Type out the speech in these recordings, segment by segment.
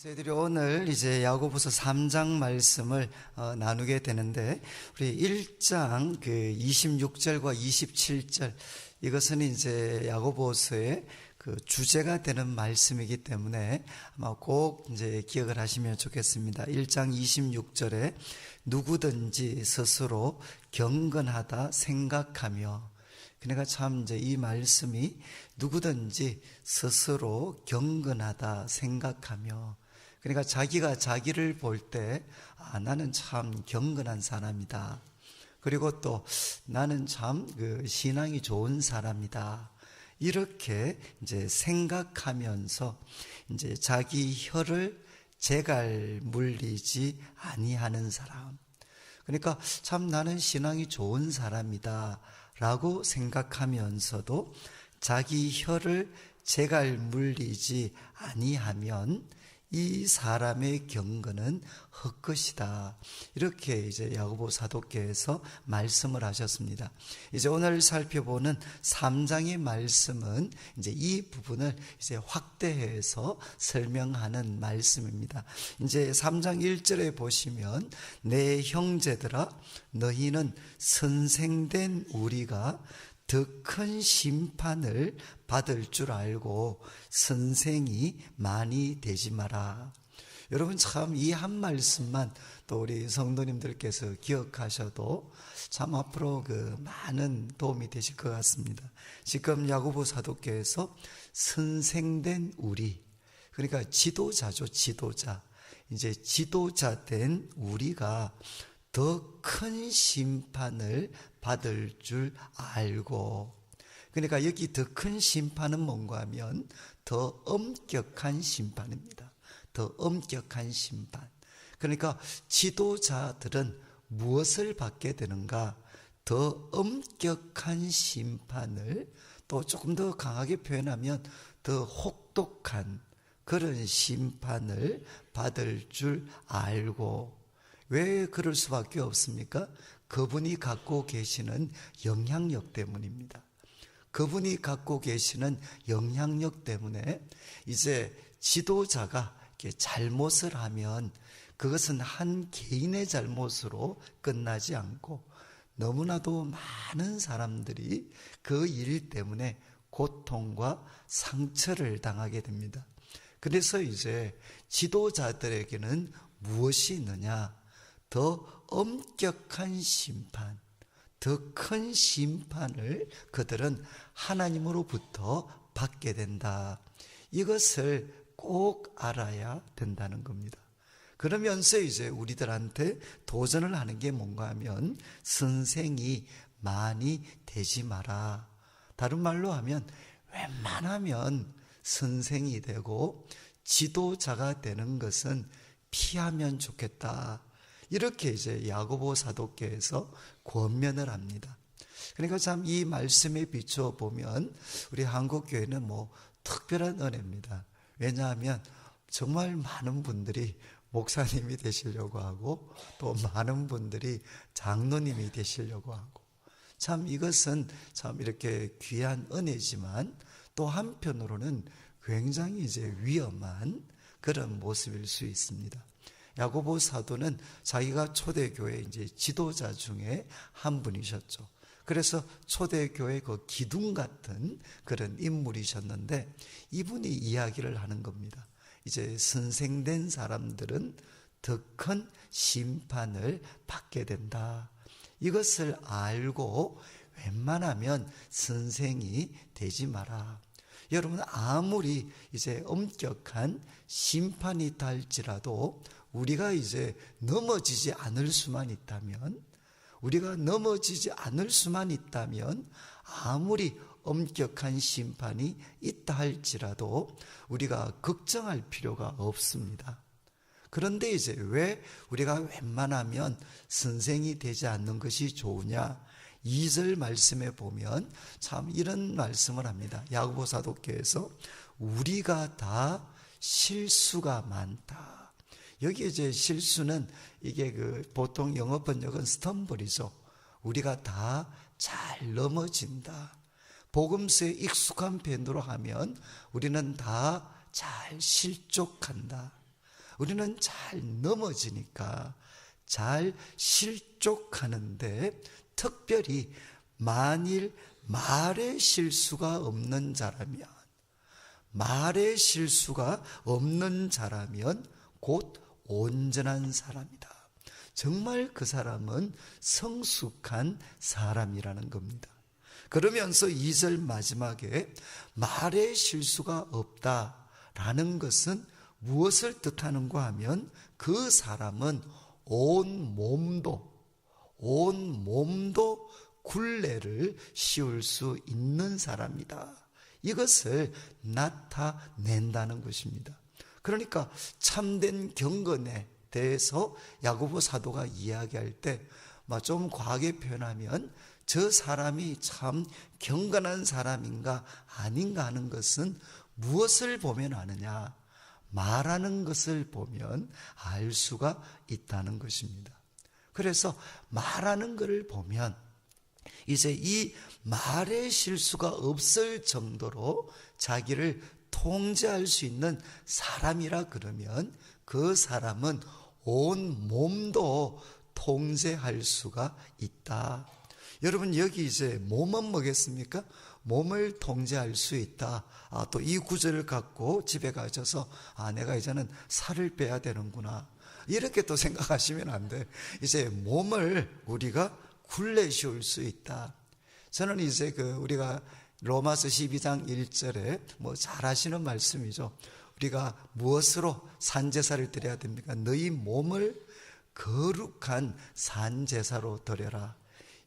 저희들이 오늘 이제 야고보서 3장 말씀을 나누게 되는데, 우리 1장 그 26절과 27절, 이것은 이제 야고보서의 그 주제가 되는 말씀이기 때문에 아마 꼭 이제 기억을 하시면 좋겠습니다. 1장 26절에 누구든지 스스로 경건하다 생각하며, 그러니까 참 이제 이 말씀이 누구든지 스스로 경건하다 생각하며, 그러니까 자기가 자기를 볼 때 나는 참 경건한 사람이다, 그리고 또 나는 참 그 신앙이 좋은 사람이다, 이렇게 이제 생각하면서 이제 자기 혀를 재갈 물리지 아니하는 사람, 그러니까 참 나는 신앙이 좋은 사람이다 라고 생각하면서도 자기 혀를 재갈 물리지 아니하면 이 사람의 경건은 헛것이다, 이렇게 이제 야고보 사도께서 말씀을 하셨습니다. 이제 오늘 살펴보는 3장의 말씀은 이제 이 부분을 이제 확대해서 설명하는 말씀입니다. 이제 3장 1절에 보시면, 내 형제들아 너희는 선생된 우리가 더 큰 심판을 받을 줄 알고 선생이 많이 되지 마라. 여러분, 참 이 한 말씀만 또 우리 성도님들께서 기억하셔도 참 앞으로 그 많은 도움이 되실 것 같습니다. 지금 야고보 사도께서 선생된 우리, 그러니까 지도자죠, 지도자. 이제 지도자 된 우리가 더 큰 심판을 받을 줄 알고, 그러니까 여기 더 큰 심판은 뭔가 하면 더 엄격한 심판입니다. 더 엄격한 심판. 그러니까 지도자들은 무엇을 받게 되는가? 더 엄격한 심판을, 또 조금 더 강하게 표현하면 더 혹독한 그런 심판을 받을 줄 알고. 왜 그럴 수밖에 없습니까? 그분이 갖고 계시는 영향력 때문입니다. 그분이 갖고 계시는 영향력 때문에 이제 지도자가 잘못을 하면 그것은 한 개인의 잘못으로 끝나지 않고 너무나도 많은 사람들이 그 일 때문에 고통과 상처를 당하게 됩니다. 그래서 이제 지도자들에게는 무엇이 있느냐? 더 엄격한 심판, 더 큰 심판을 그들은 하나님으로부터 받게 된다. 이것을 꼭 알아야 된다는 겁니다. 그러면서 이제 우리들한테 도전을 하는 게 뭔가 하면, 선생이 많이 되지 마라. 다른 말로 하면 웬만하면 선생이 되고 지도자가 되는 것은 피하면 좋겠다, 이렇게 이제 야고보 사도께서 권면을 합니다. 그러니까 참 이 말씀에 비추어 보면 우리 한국교회는 뭐 특별한 은혜입니다. 왜냐하면 정말 많은 분들이 목사님이 되시려고 하고, 또 많은 분들이 장로님이 되시려고 하고, 참 이것은 참 이렇게 귀한 은혜지만 또 한편으로는 굉장히 이제 위험한 그런 모습일 수 있습니다. 야고보 사도는 자기가 초대교회 이제 지도자 중에 한 분이셨죠. 그래서 초대교회 그 기둥 같은 그런 인물이셨는데, 이분이 이야기를 하는 겁니다. 이제 선생된 사람들은 더 큰 심판을 받게 된다. 이것을 알고 웬만하면 선생이 되지 마라. 여러분, 아무리 이제 엄격한 심판이 있다 할지라도 우리가 이제 넘어지지 않을 수만 있다면, 우리가 넘어지지 않을 수만 있다면, 아무리 엄격한 심판이 있다 할지라도 우리가 걱정할 필요가 없습니다. 그런데 이제 왜 우리가 웬만하면 선생이 되지 않는 것이 좋으냐? 2절 말씀에 보면 참 이런 말씀을 합니다. 야고보 사도께서 우리가 다 실수가 많다. 여기 이제 실수는 이게 그 보통 영어 번역은 스텀블이죠. 우리가 다 잘 넘어진다. 복음서에 익숙한 표현으로 하면 우리는 다 잘 실족한다. 우리는 잘 넘어지니까 잘 실족하는데, 특별히 만일 말의 실수가 없는 자라면, 말의 실수가 없는 자라면 곧 온전한 사람이다. 정말 그 사람은 성숙한 사람이라는 겁니다. 그러면서 2절 마지막에 말의 실수가 없다라는 것은 무엇을 뜻하는가 하면, 그 사람은 온 몸도 굴레를 씌울 수 있는 사람이다. 이것을 나타낸다는 것입니다. 그러니까 참된 경건에 대해서 야고보 사도가 이야기할 때 좀 과하게 표현하면, 저 사람이 참 경건한 사람인가 아닌가 하는 것은 무엇을 보면 아느냐? 말하는 것을 보면 알 수가 있다는 것입니다. 그래서 말하는 것을 보면 이제 이 말의 실수가 없을 정도로 자기를 통제할 수 있는 사람이라 그러면, 그 사람은 온 몸도 통제할 수가 있다. 여러분, 여기 이제 몸은 뭐겠습니까? 몸을 통제할 수 있다. 또 이 구절을 갖고 집에 가셔서 내가 이제는 살을 빼야 되는구나, 이렇게 또 생각하시면 안 돼. 이제 몸을 우리가 굴레 씌울 수 있다. 저는 이제 우리가 로마서 12장 1절에 잘 아시는 말씀이죠. 우리가 무엇으로 산제사를 드려야 됩니까? 너희 몸을 거룩한 산제사로 드려라.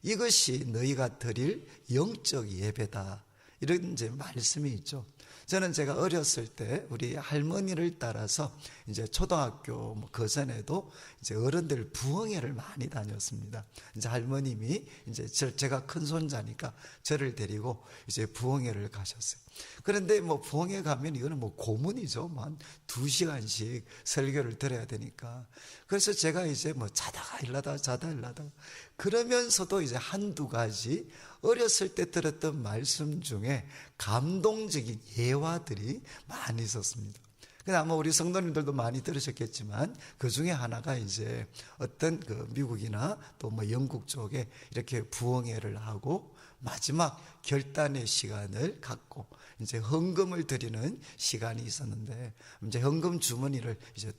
이것이 너희가 드릴 영적 예배다. 이런 이제 말씀이 있죠. 저는 제가 어렸을 때 우리 할머니를 따라서 이제 초등학교 그 전에도 이제 어른들 부흥회를 많이 다녔습니다. 이제 할머님이 이제 제가 큰 손자니까 저를 데리고 이제 부흥회를 가셨어요. 그런데 부흥회 가면 이거는 고문이죠. 한 2시간씩 설교를 들어야 되니까. 그래서 제가 이제 자다가 일하다가 그러면서도 이제 한두 가지 어렸을 때 들었던 말씀 중에 감동적인 예화들이 많이 있었습니다. 아마 우리 성도님들도 많이 들으셨겠지만, 그 중에 하나가 이제 어떤 미국이나 또 영국 쪽에 이렇게 부흥회를 하고 마지막 결단의 시간을 갖고 이제 헌금을 드리는 시간이 있었는데, 이제 헌금 주머니를 이제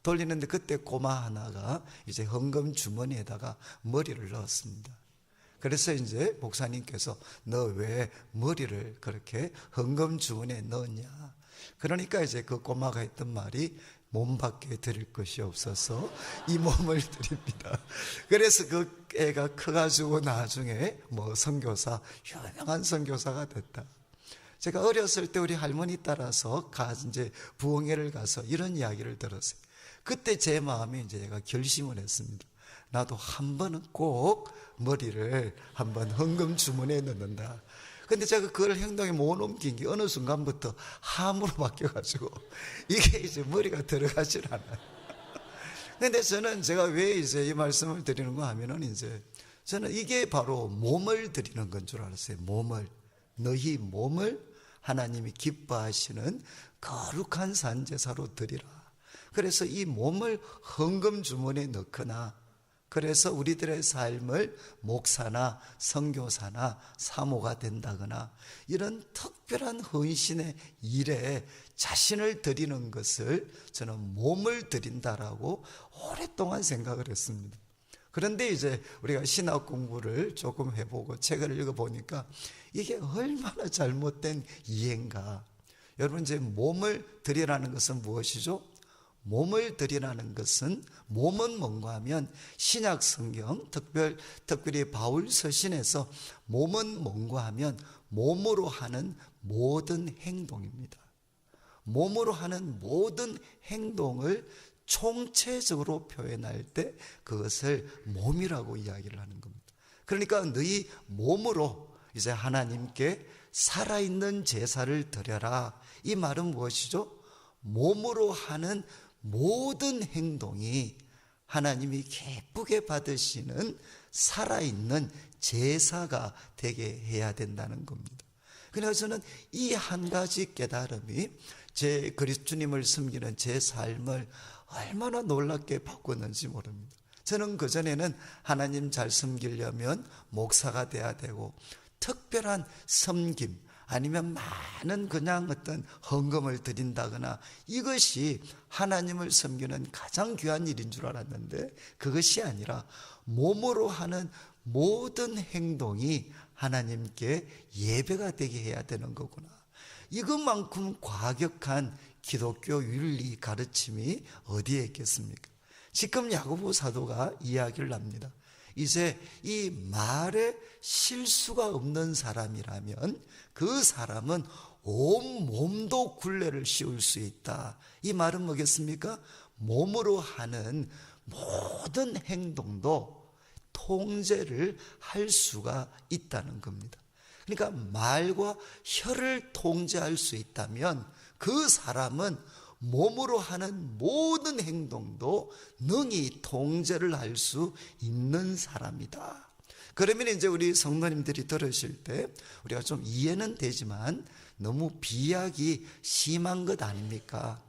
돌리는데 그때 꼬마 하나가 이제 헌금 주머니에다가 머리를 넣었습니다. 그래서 이제 목사님께서 너 왜 머리를 그렇게 헌금 주머니에 넣었냐? 그러니까 이제 그 꼬마가 했던 말이, 몸밖에 드릴 것이 없어서 이 몸을 드립니다. 그래서 그 애가 커가지고 나중에 선교사, 유명한 선교사가 됐다. 제가 어렸을 때 우리 할머니 따라서 이제 부흥회를 가서 이런 이야기를 들었어요. 그때 제 마음에 이제 제가 결심을 했습니다. 나도 한 번은 꼭 머리를 한번 헌금 주머니에 넣는다. 근데 제가 그걸 행동에 못 옮긴 게 어느 순간부터 함으로 바뀌어가지고 이게 이제 머리가 들어가질 않아요. 근데 저는 제가 왜 이제 이 말씀을 드리는가 하면은, 이제 저는 이게 바로 몸을 드리는 건 줄 알았어요. 너희 몸을 하나님이 기뻐하시는 거룩한 산제사로 드리라. 그래서 이 몸을 헌금 주머니에 넣거나, 그래서 우리들의 삶을 목사나 선교사나 사모가 된다거나 이런 특별한 헌신의 일에 자신을 드리는 것을 저는 몸을 드린다라고 오랫동안 생각을 했습니다. 그런데 이제 우리가 신학 공부를 조금 해보고 책을 읽어보니까 이게 얼마나 잘못된 이해인가. 여러분, 이제 몸을 드리라는 것은 무엇이죠? 몸을 드리라는 것은, 몸은 뭔가 하면 신약 성경, 특별히 바울 서신에서 몸은 뭔가 하면 몸으로 하는 모든 행동입니다. 몸으로 하는 모든 행동을 총체적으로 표현할 때 그것을 몸이라고 이야기를 하는 겁니다. 그러니까 너희 몸으로 이제 하나님께 살아있는 제사를 드려라. 이 말은 무엇이죠? 몸으로 하는 모든 행동이 하나님이 기쁘게 받으시는 살아있는 제사가 되게 해야 된다는 겁니다. 그래서 저는 이 한 가지 깨달음이 제 그리스도님을 섬기는 제 삶을 얼마나 놀랍게 바꿨는지 모릅니다. 저는 그전에는 하나님 잘 섬기려면 목사가 돼야 되고 특별한 섬김 아니면 많은 그냥 어떤 헌금을 드린다거나 이것이 하나님을 섬기는 가장 귀한 일인 줄 알았는데 그것이 아니라 몸으로 하는 모든 행동이 하나님께 예배가 되게 해야 되는 거구나. 이것만큼 과격한 기독교 윤리 가르침이 어디에 있겠습니까? 지금 야고보 사도가 이야기를 합니다. 이제 이 말에 실수가 없는 사람이라면 그 사람은 온 몸도 굴레를 씌울 수 있다. 이 말은 뭐겠습니까? 몸으로 하는 모든 행동도 통제를 할 수가 있다는 겁니다. 그러니까 말과 혀를 통제할 수 있다면 그 사람은 몸으로 하는 모든 행동도 능히 통제를 할 수 있는 사람이다. 그러면 이제 우리 성도님들이 들으실 때 우리가 좀 이해는 되지만 너무 비약이 심한 것 아닙니까?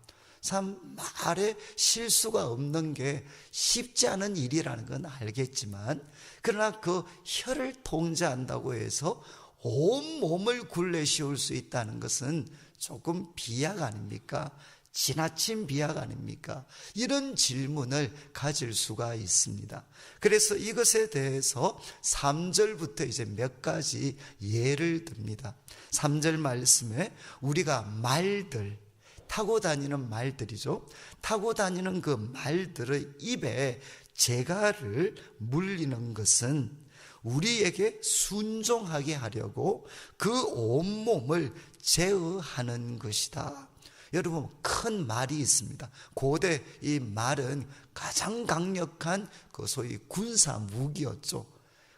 참 말에 실수가 없는 게 쉽지 않은 일이라는 건 알겠지만 그러나 그 혀를 통제한다고 해서 온 몸을 굴레 씌울 수 있다는 것은 조금 비약 아닙니까? 지나친 비약 아닙니까? 이런 질문을 가질 수가 있습니다. 그래서 이것에 대해서 3절부터 이제 몇 가지 예를 듭니다. 3절 말씀에 우리가 말들, 타고 다니는 말들이죠. 타고 다니는 그 말들의 입에 재갈을 물리는 것은 우리에게 순종하게 하려고 그 온몸을 제어하는 것이다. 여러분, 큰 말이 있습니다. 고대 이 말은 가장 강력한 그 소위 군사 무기였죠.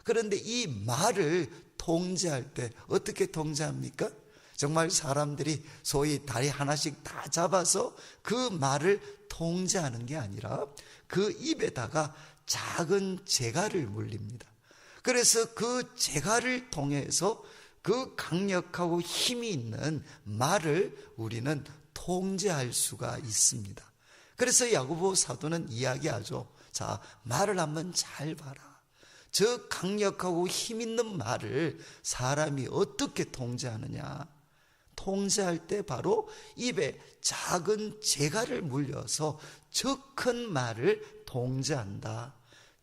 그런데 이 말을 통제할 때 어떻게 통제합니까? 정말 사람들이 소위 다리 하나씩 다 잡아서 그 말을 통제하는 게 아니라 그 입에다가 작은 재갈을 물립니다. 그래서 그 재갈을 통해서 그 강력하고 힘이 있는 말을 우리는 통제할 수가 있습니다. 그래서 야고보 사도는 이야기하죠. 자, 말을 한번 잘 봐라. 저 강력하고 힘 있는 말을 사람이 어떻게 통제하느냐? 통제할 때 바로 입에 작은 재갈을 물려서 저 큰 말을 통제한다.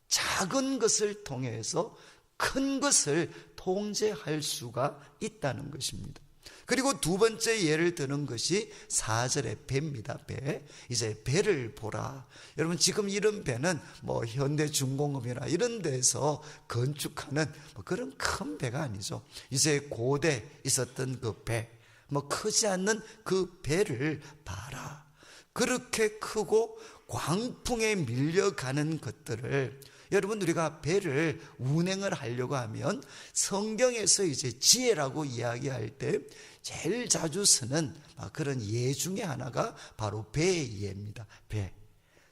작은 것을 통해서 큰 것을 통제할 수가 있다는 것입니다. 그리고 두 번째 예를 드는 것이 4절의 배입니다. 배. 이제 배를 보라. 여러분, 지금 이런 배는 뭐 현대중공업이나 이런 데서 건축하는 뭐 그런 큰 배가 아니죠. 이제 고대 있었던 그 배, 뭐 크지 않는 그 배를 봐라. 그렇게 크고 광풍에 밀려가는 것들을 여러분, 우리가 배를 운행을 하려고 하면 성경에서 이제 지혜라고 이야기할 때 제일 자주 쓰는 그런 예 중에 하나가 바로 배의 예입니다. 배.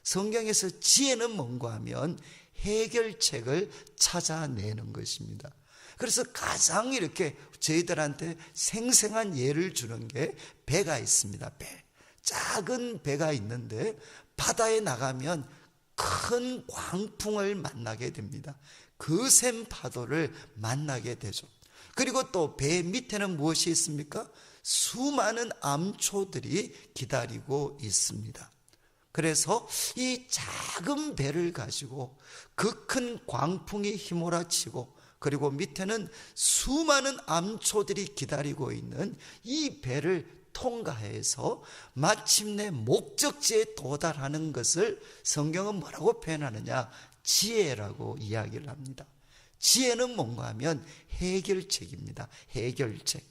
성경에서 지혜는 뭔가 하면 해결책을 찾아내는 것입니다. 그래서 가장 이렇게 저희들한테 생생한 예를 주는 게 배가 있습니다. 배. 작은 배가 있는데 바다에 나가면 큰 광풍을 만나게 됩니다. 거센 파도를 만나게 되죠. 그리고 또 배 밑에는 무엇이 있습니까? 수많은 암초들이 기다리고 있습니다. 그래서 이 작은 배를 가지고 그 큰 광풍이 휘몰아치고 그리고 밑에는 수많은 암초들이 기다리고 있는 이 배를 통과해서 마침내 목적지에 도달하는 것을 성경은 뭐라고 표현하느냐? 지혜라고 이야기를 합니다. 지혜는 뭔가 하면 해결책입니다. 해결책.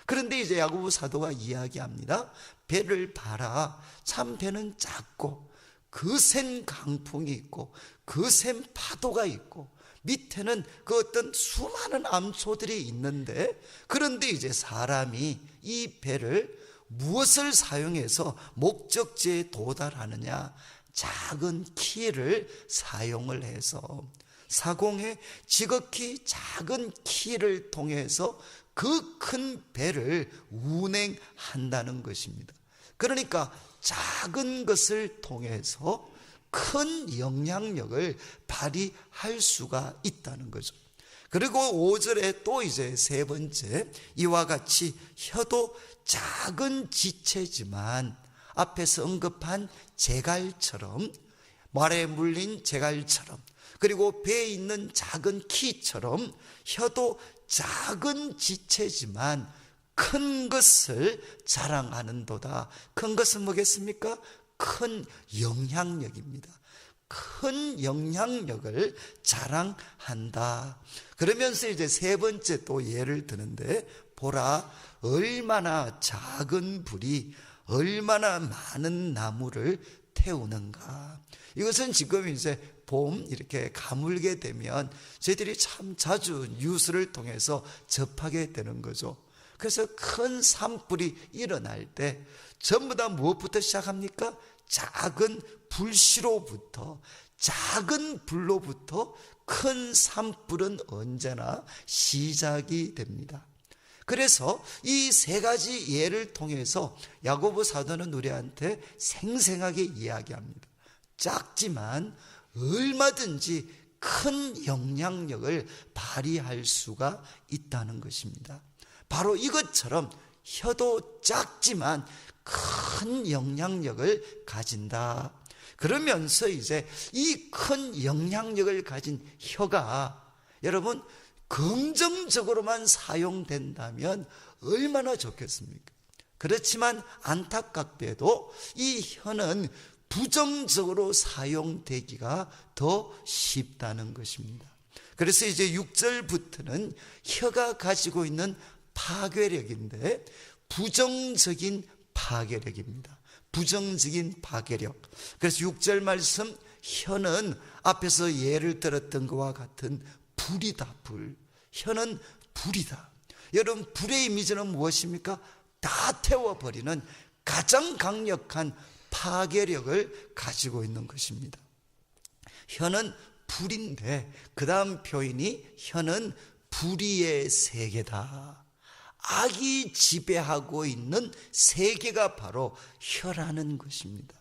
그런데 이제 야고보 사도가 이야기합니다. 배를 봐라. 참 배는 작고 거센 강풍이 있고 거센 파도가 있고 밑에는 그 어떤 수많은 암초들이 있는데 그런데 이제 사람이 이 배를 무엇을 사용해서 목적지에 도달하느냐? 작은 키를 사용을 해서 사공의 지극히 작은 키를 통해서 그 큰 배를 운행한다는 것입니다. 그러니까 작은 것을 통해서 큰 영향력을 발휘할 수가 있다는 거죠. 그리고 5절에 또 이제 세 번째, 이와 같이 혀도 작은 지체지만 앞에서 언급한 제갈처럼, 말에 물린 제갈처럼, 그리고 배에 있는 작은 키처럼 혀도 작은 지체지만 큰 것을 자랑하는도다. 큰 것은 뭐겠습니까? 큰 영향력입니다. 큰 영향력을 자랑한다. 그러면서 이제 세 번째 또 예를 드는데, 보라, 얼마나 작은 불이 얼마나 많은 나무를 태우는가. 이것은 지금 이제 봄 이렇게 가물게 되면 저희들이 참 자주 뉴스를 통해서 접하게 되는 거죠. 그래서 큰 산불이 일어날 때 전부 다 무엇부터 시작합니까? 작은 불씨로부터, 작은 불로부터 큰 산불은 언제나 시작이 됩니다. 그래서 이 세 가지 예를 통해서 야고보 사도는 우리한테 생생하게 이야기합니다. 작지만 얼마든지 큰 영향력을 발휘할 수가 있다는 것입니다. 바로 이것처럼 혀도 작지만 큰 영향력을 가진다. 그러면서 이제 이 큰 영향력을 가진 혀가 여러분 긍정적으로만 사용된다면 얼마나 좋겠습니까? 그렇지만 안타깝게도 이 혀는 부정적으로 사용되기가 더 쉽다는 것입니다. 그래서 이제 6절부터는 혀가 가지고 있는 파괴력인데 부정적인 파괴력입니다. 부정적인 파괴력. 그래서 6절 말씀, 혀는 앞에서 예를 들었던 것과 같은 불이다. 불. 혀는 불이다. 여러분, 불의 이미지는 무엇입니까? 다 태워버리는 가장 강력한 파괴력을 가지고 있는 것입니다. 혀는 불인데 그 다음 표현이 혀는 불의의 세계다. 악이 지배하고 있는 세계가 바로 혀라는 것입니다.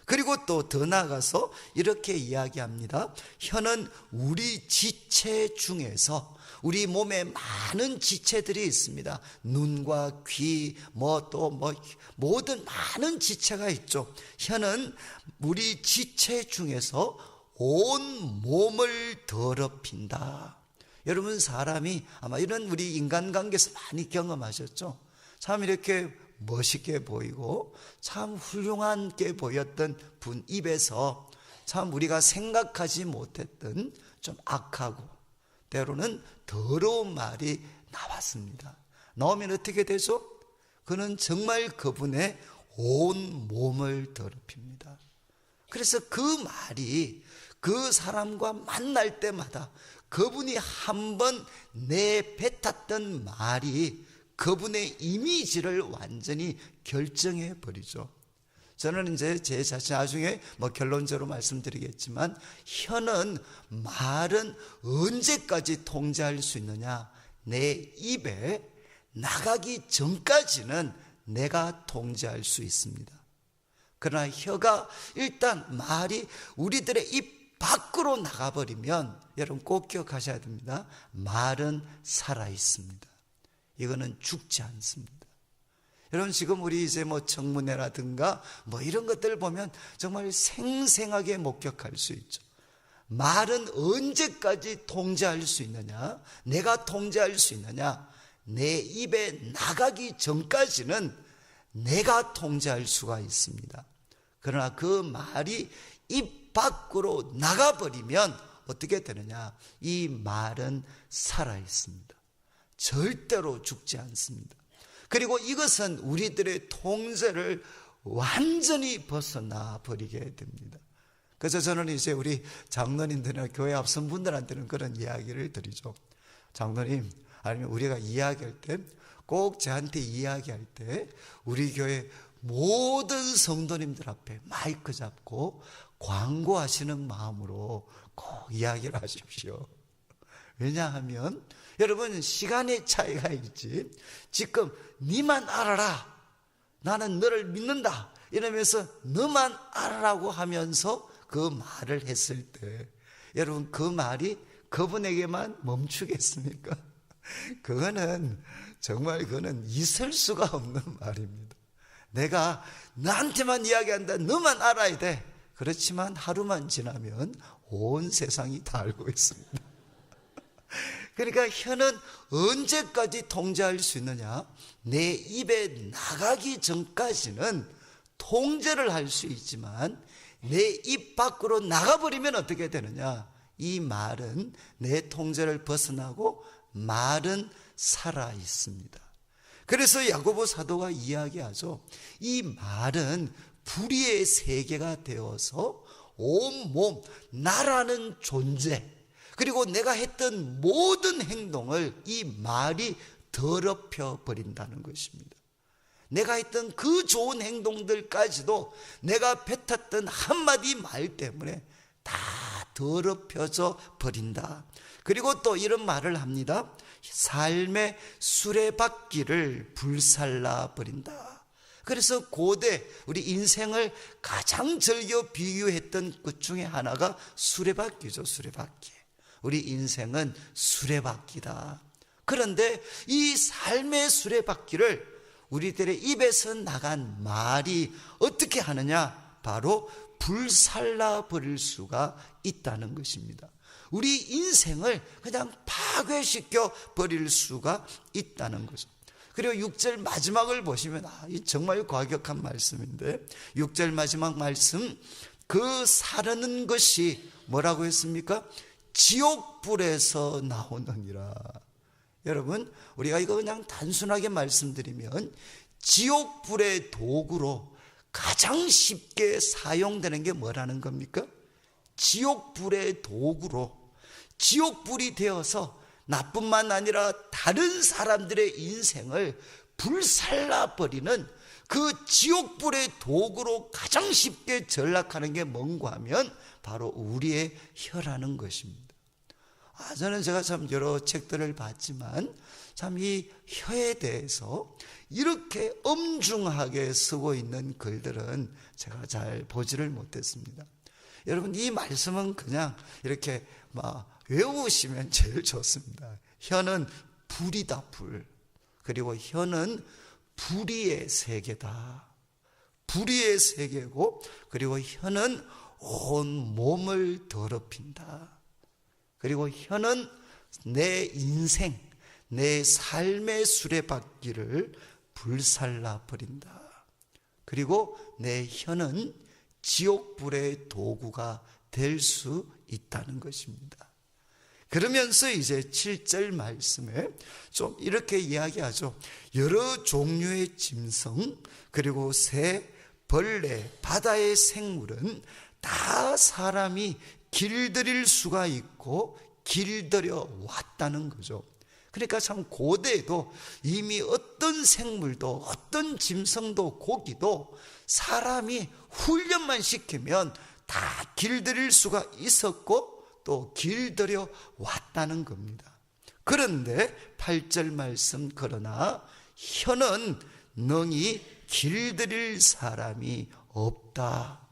그리고 또 더 나아가서 이렇게 이야기합니다. 혀는 우리 지체 중에서, 우리 몸에 많은 지체들이 있습니다. 눈과 귀, 모든 많은 지체가 있죠. 혀는 우리 지체 중에서 온 몸을 더럽힌다. 여러분, 사람이 아마 이런 우리 인간관계에서 많이 경험하셨죠. 참 이렇게 멋있게 보이고 참 훌륭하게 보였던 분 입에서 참 우리가 생각하지 못했던 좀 악하고 때로는 더러운 말이 나왔습니다. 나오면 어떻게 되죠? 그는 정말 그분의 온 몸을 더럽힙니다. 그래서 그 말이 그 사람과 만날 때마다 그분이 한번 내뱉었던 말이 그분의 이미지를 완전히 결정해 버리죠. 저는 이제 제 자신 나중에 결론적으로 말씀드리겠지만, 혀는 말은 언제까지 통제할 수 있느냐? 내 입에 나가기 전까지는 내가 통제할 수 있습니다. 그러나 혀가 일단 말이 우리들의 입 밖으로 나가버리면 여러분 꼭 기억하셔야 됩니다. 말은 살아 있습니다. 이거는 죽지 않습니다. 여러분, 지금 우리 이제 청문회라든가 이런 것들 보면 정말 생생하게 목격할 수 있죠. 말은 언제까지 통제할 수 있느냐? 내가 통제할 수 있느냐? 내 입에 나가기 전까지는 내가 통제할 수가 있습니다. 그러나 그 말이 입 밖으로 나가버리면 어떻게 되느냐? 이 말은 살아 있습니다. 절대로 죽지 않습니다. 그리고 이것은 우리들의 통제를 완전히 벗어나 버리게 됩니다. 그래서 저는 이제 우리 장로님들이나 교회 앞선 분들한테는 그런 이야기를 드리죠. 장로님, 아니면 우리가 이야기할 때 꼭 저한테 이야기할 때 우리 교회 모든 성도님들 앞에 마이크 잡고 광고하시는 마음으로 꼭 이야기를 하십시오. 왜냐하면 여러분, 시간의 차이가 있지. 지금 니만 알아라, 나는 너를 믿는다 이러면서 너만 알아라고 하면서 그 말을 했을 때 여러분 그 말이 그분에게만 멈추겠습니까? 그거는 정말 그거는 있을 수가 없는 말입니다. 내가 나한테만 이야기한다, 너만 알아야 돼. 그렇지만 하루만 지나면 온 세상이 다 알고 있습니다. 그러니까 혀는 언제까지 통제할 수 있느냐? 내 입에 나가기 전까지는 통제를 할 수 있지만 내 입 밖으로 나가버리면 어떻게 되느냐? 이 말은 내 통제를 벗어나고 말은 살아 있습니다. 그래서 야고보 사도가 이야기하죠. 이 말은 불의의 세계가 되어서 온몸 나라는 존재, 그리고 내가 했던 모든 행동을 이 말이 더럽혀 버린다는 것입니다. 내가 했던 그 좋은 행동들까지도 내가 뱉었던 한마디 말 때문에 다 더럽혀져 버린다. 그리고 또 이런 말을 합니다. 삶의 수레바퀴를 불살라 버린다. 그래서 고대 우리 인생을 가장 즐겨 비유했던 것 중에 하나가 수레바퀴죠. 수레바퀴. 우리 인생은 수레바퀴다. 그런데 이 삶의 수레바퀴를 우리들의 입에서 나간 말이 어떻게 하느냐? 바로 불살라 버릴 수가 있다는 것입니다. 우리 인생을 그냥 파괴시켜 버릴 수가 있다는 거죠. 그리고 6절 마지막을 보시면 정말 과격한 말씀인데 6절 마지막 말씀, 그 사르는 것이 뭐라고 했습니까? 지옥불에서 나오느니라. 여러분, 우리가 이거 그냥 단순하게 말씀드리면 지옥불의 도구로 가장 쉽게 사용되는 게 뭐라는 겁니까? 지옥불의 도구로, 지옥불이 되어서 나뿐만 아니라 다른 사람들의 인생을 불살라버리는 그 지옥불의 도구로 가장 쉽게 전락하는 게 뭔가 하면 바로 우리의 혀라는 것입니다. 저는 제가 참 여러 책들을 봤지만 참 이 혀에 대해서 이렇게 엄중하게 쓰고 있는 글들은 제가 잘 보지를 못했습니다. 여러분, 이 말씀은 그냥 이렇게 외우시면 제일 좋습니다. 혀는 불이다, 불. 그리고 혀는 불의의 세계다. 불의의 세계고, 그리고 혀는 온 몸을 더럽힌다. 그리고 혀는 내 인생, 내 삶의 수레바퀴를 불살라 버린다. 그리고 내 혀는 지옥불의 도구가 될 수 있다는 것입니다. 그러면서 이제 7절 말씀에 좀 이렇게 이야기하죠. 여러 종류의 짐승, 그리고 새, 벌레, 바다의 생물은 다 사람이 길들일 수가 있고 길들여 왔다는 거죠. 그러니까 참 고대에도 이미 어떤 생물도 어떤 짐승도 고기도 사람이 훈련만 시키면 다 길들일 수가 있었고 또 길들여 왔다는 겁니다. 그런데 8절 말씀, 그러나 혀는 능히 길들일 사람이 없다.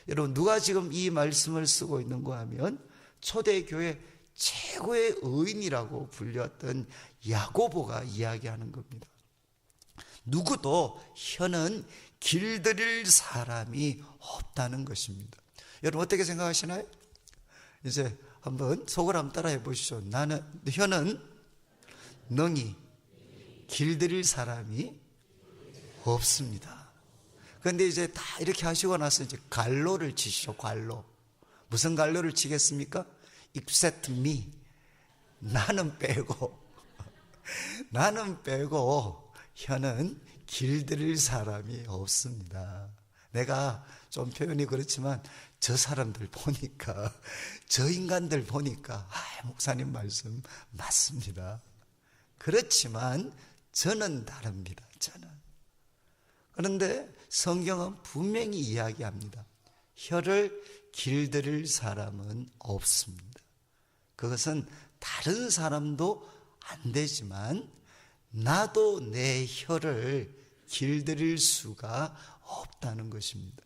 여러분, 누가 지금 이 말씀을 쓰고 있는가 하면 초대교회 최고의 의인이라고 불렸던 야고보가 이야기하는 겁니다. 누구도 혀는 길들일 사람이 없다는 것입니다. 여러분, 어떻게 생각하시나요? 이제 한번 속을 한번 따라해 보시죠. 혀는 능히 길들일 사람이 없습니다. 그런데 이제 다 이렇게 하시고 나서 이제 갈로를 치시죠. 갈로. 무슨 갈로를 치겠습니까? Except me. 나는 빼고 혀는 길들일 사람이 없습니다. 내가 좀 표현이 그렇지만 저 사람들 보니까, 저 인간들 보니까 목사님 말씀 맞습니다. 그렇지만 저는 다릅니다. 저는. 그런데 성경은 분명히 이야기합니다. 혀를 길들일 사람은 없습니다. 그것은 다른 사람도 안 되지만 나도 내 혀를 길들일 수가 없다는 것입니다.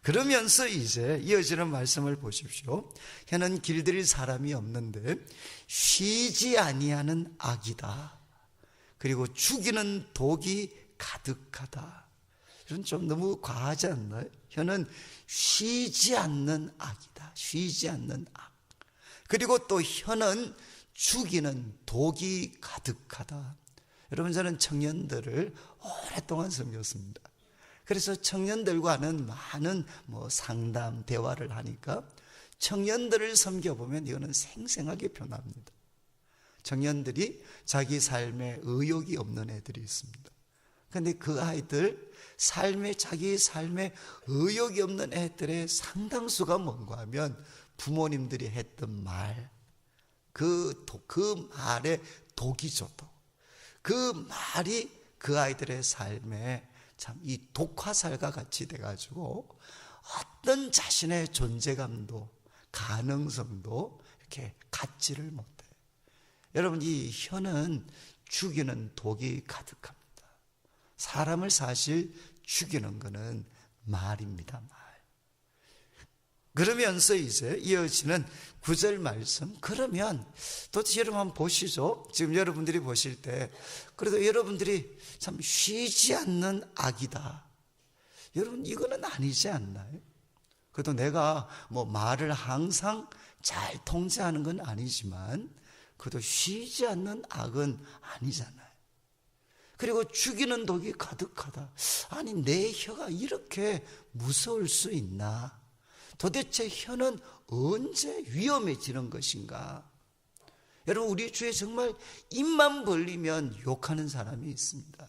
그러면서 이제 이어지는 말씀을 보십시오. 혀는 길들일 사람이 없는데 쉬지 아니하는 악이다. 그리고 죽이는 독이 가득하다. 이건 좀 너무 과하지 않나요? 혀는 쉬지 않는 악이다. 쉬지 않는 악. 그리고 또 혀는 죽이는 독이 가득하다. 여러분, 저는 청년들을 오랫동안 섬겼습니다. 그래서 청년들과는 많은 상담, 대화를 하니까 청년들을 섬겨보면 이거는 생생하게 변합니다. 청년들이 자기 삶에 의욕이 없는 애들이 있습니다. 그런데 그 아이들, 자기 삶에 의욕이 없는 애들의 상당수가 뭔가 하면 부모님들이 했던 말, 그 말에 독이죠. 그 말이 그 아이들의 삶에 참 이 독화살과 같이 돼가지고 어떤 자신의 존재감도 가능성도 이렇게 갖지를 못해요. 여러분, 이 혀는 죽이는 독이 가득합니다. 사람을 사실 죽이는 것은 말입니다. 말. 그러면서 이제 이어지는 9절 말씀. 그러면 도대체 여러분 한번 보시죠. 지금 여러분들이 보실 때 그래도 여러분들이 참 쉬지 않는 악이다. 여러분, 이거는 아니지 않나요? 그래도 내가 말을 항상 잘 통제하는 건 아니지만 그래도 쉬지 않는 악은 아니잖아요. 그리고 죽이는 독이 가득하다. 아니, 내 혀가 이렇게 무서울 수 있나? 도대체 혀는 언제 위험해지는 것인가? 여러분, 우리 주위에 정말 입만 벌리면 욕하는 사람이 있습니다.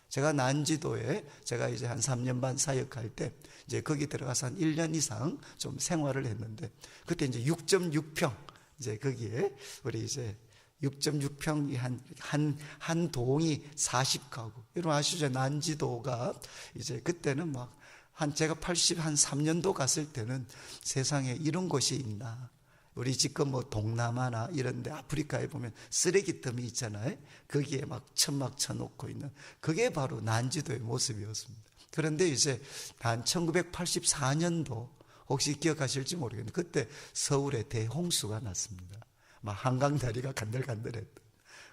제가 난지도에 제가 이제 한 3년 반 사역할 때 이제 거기 들어가서 한 1년 이상 좀 생활을 했는데 그때 이제 6.6평 이제 거기에 우리 이제 6.6평이 한 동이 40가구. 여러분 아시죠? 난지도가 이제 그때는 제가 83년도 갔을 때는 세상에 이런 곳이 있나. 우리 지금 동남아나 이런 데 아프리카에 보면 쓰레기 뜸이 있잖아요. 거기에 천막 쳐놓고 있는. 그게 바로 난지도의 모습이었습니다. 그런데 이제 한 1984년도 혹시 기억하실지 모르겠는데 그때 서울에 대홍수가 났습니다. 한강 다리가 간들간들했던.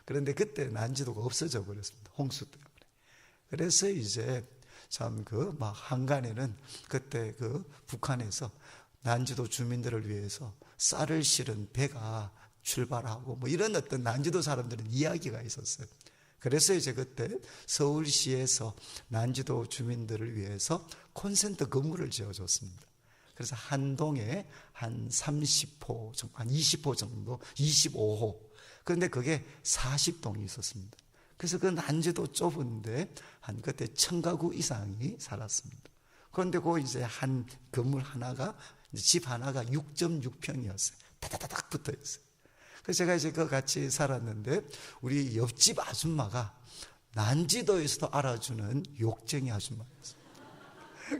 그런데 그때 난지도가 없어져 버렸습니다. 홍수 때문에. 그래서 이제 참 한간에는 그때 북한에서 난지도 주민들을 위해서 쌀을 실은 배가 출발하고 이런 어떤 난지도 사람들은 이야기가 있었어요. 그래서 이제 그때 서울시에서 난지도 주민들을 위해서 콘센트 건물을 지어줬습니다. 그래서 한 동에 한 30호, 한 20호 정도, 25호. 그런데 그게 40동이 있었습니다. 그래서 그 난지도 좁은데 한 그때 1000가구 이상이 살았습니다. 그런데 이제 한 건물 하나가, 집 하나가 6.6평이었어요. 다다다닥 붙어 있어요. 그래서 제가 이제 같이 살았는데 우리 옆집 아줌마가 난지도에서도 알아주는 욕쟁이 아줌마였어요.